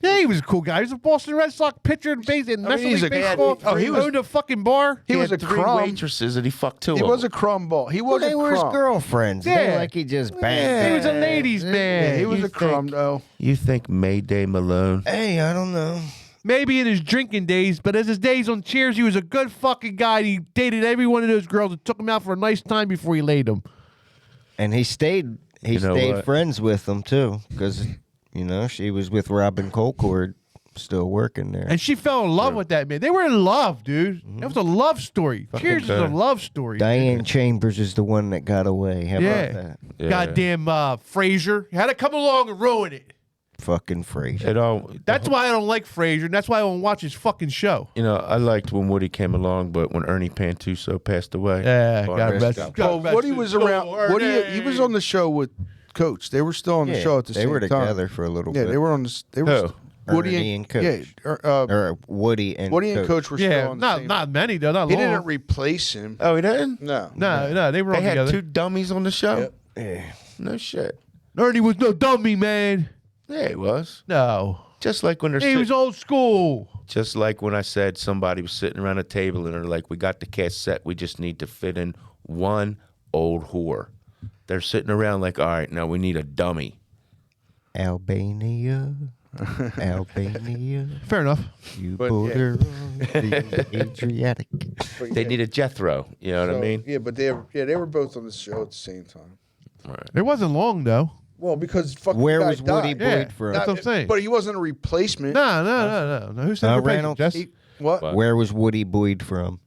Yeah, he was a cool guy. He was a Boston Red Sox pitcher in National he's League a- Baseball. oh, he was- owned a fucking bar. He was had a three crumb. waitresses and he fucked two He of was them. a crumb ball. He was They a were his crumb. girlfriends. It Yeah. ain't like he just banged. He was a them. ladies' man. Yeah, he was You a crumb though. You think Mayday Malone? Hey, I don't know. Maybe in his drinking days, but as his days on Cheers, he was a good fucking guy. He dated every one of those girls and took them out for a nice time before he laid them. And he stayed. He You know stayed what? friends with them too, because she was with Robin Colcord, still working there. And she fell in love with that man. They were in love, dude. That was a love story. Cheers is a love story. Diane Chambers is the one that got away. How Yeah. about that? Yeah. Goddamn Frasier. Had to come along and ruin it. fucking Frasier. It all. That's why I don't like Frasier, and that's why I don't watch his fucking show. You know, I liked when Woody came along, but when Ernie Pantuso passed away, Yeah, boy, God rest rest. up. God rest Woody his was soul, around. Woody, he was on the show with Coach. They were still on the show at the they same were time. together for a little Yeah, bit. they were on the. They were. Who? Woody and Coach. Yeah, or Woody and Coach were still Yeah, on the same. not many though. Not He long. didn't replace him. Oh, he didn't? No. No, they were They all had together. two dummies on the show? Yep. Yeah. No shit. Ernie was no dummy, man. Yeah, he was. No. Just like when they're He was old school. Just like when I said somebody was sitting around a table and they're like, we got the cassette, we just need to fit in one old whore. They're sitting around like, all right, now we need a dummy. Albania. Albania. Fair enough. You But, border on the Adriatic. They need a Jethro. You know what I mean? Yeah, but they were both on the show at the same time. Right. It wasn't long though. Well, because fucking Where guy was Woody died. Boyd Yeah, from? that's what I'm saying. But he wasn't a replacement. No. Who said replacement? Reynolds? Jess? What? Where was Woody Boyd from?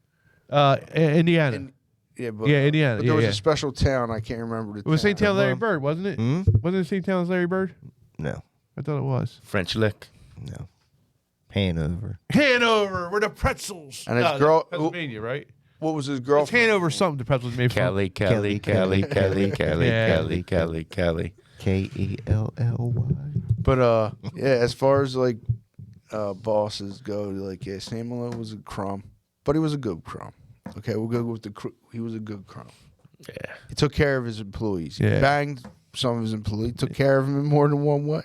Indiana. Yeah, but, Yeah, Indiana. But there was Yeah. a special town. I can't remember the It was St. town. Town Larry Bird, wasn't it? Hmm? Wasn't it St. Town Larry Bird? No. I thought it was. French lick. No. Hanover. Hanover, where the pretzels. And his No, girl- Pennsylvania, right? What was his It's girlfriend? Hanover something the pretzels made from. Kelly. Yeah. Kelly. But yeah, as far as like bosses go, like yeah, Samuel was a crumb, but he was a good crumb. Okay, we'll go with he was a good crumb. Yeah. He took care of his employees. He Yeah. banged some of his employees. Took care of them in more than one way.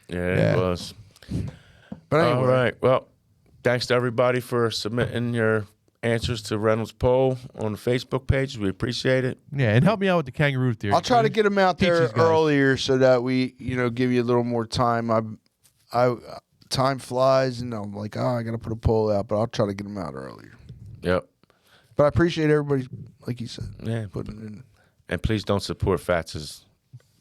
Yeah, it was. But anyway, All right. Well, thanks to everybody for submitting your answers to Reynolds' poll on the Facebook page. We appreciate it. Yeah, and help me out with the kangaroo theory. I'll try to get him out Teach there these guys. earlier so that we, give you a little more time. Time flies, and I'm like, I got to put a poll out, but I'll try to get him out earlier. Yep. But I appreciate everybody, like you said, Yeah. putting it in. And please don't support Fatz's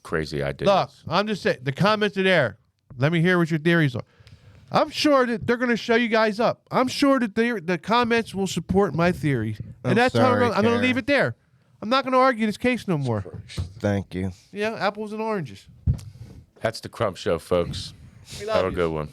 crazy ideas. Look, I'm just saying, the comments are there. Let me hear what your theories are. I'm sure that they're going to show you guys up. I'm sure that the comments will support my theory. And that's how I'm going to leave it there. I'm not going to argue this case no more. Thank you. Yeah, apples and oranges. That's the Crumb Show, folks. We love Have a you. good one.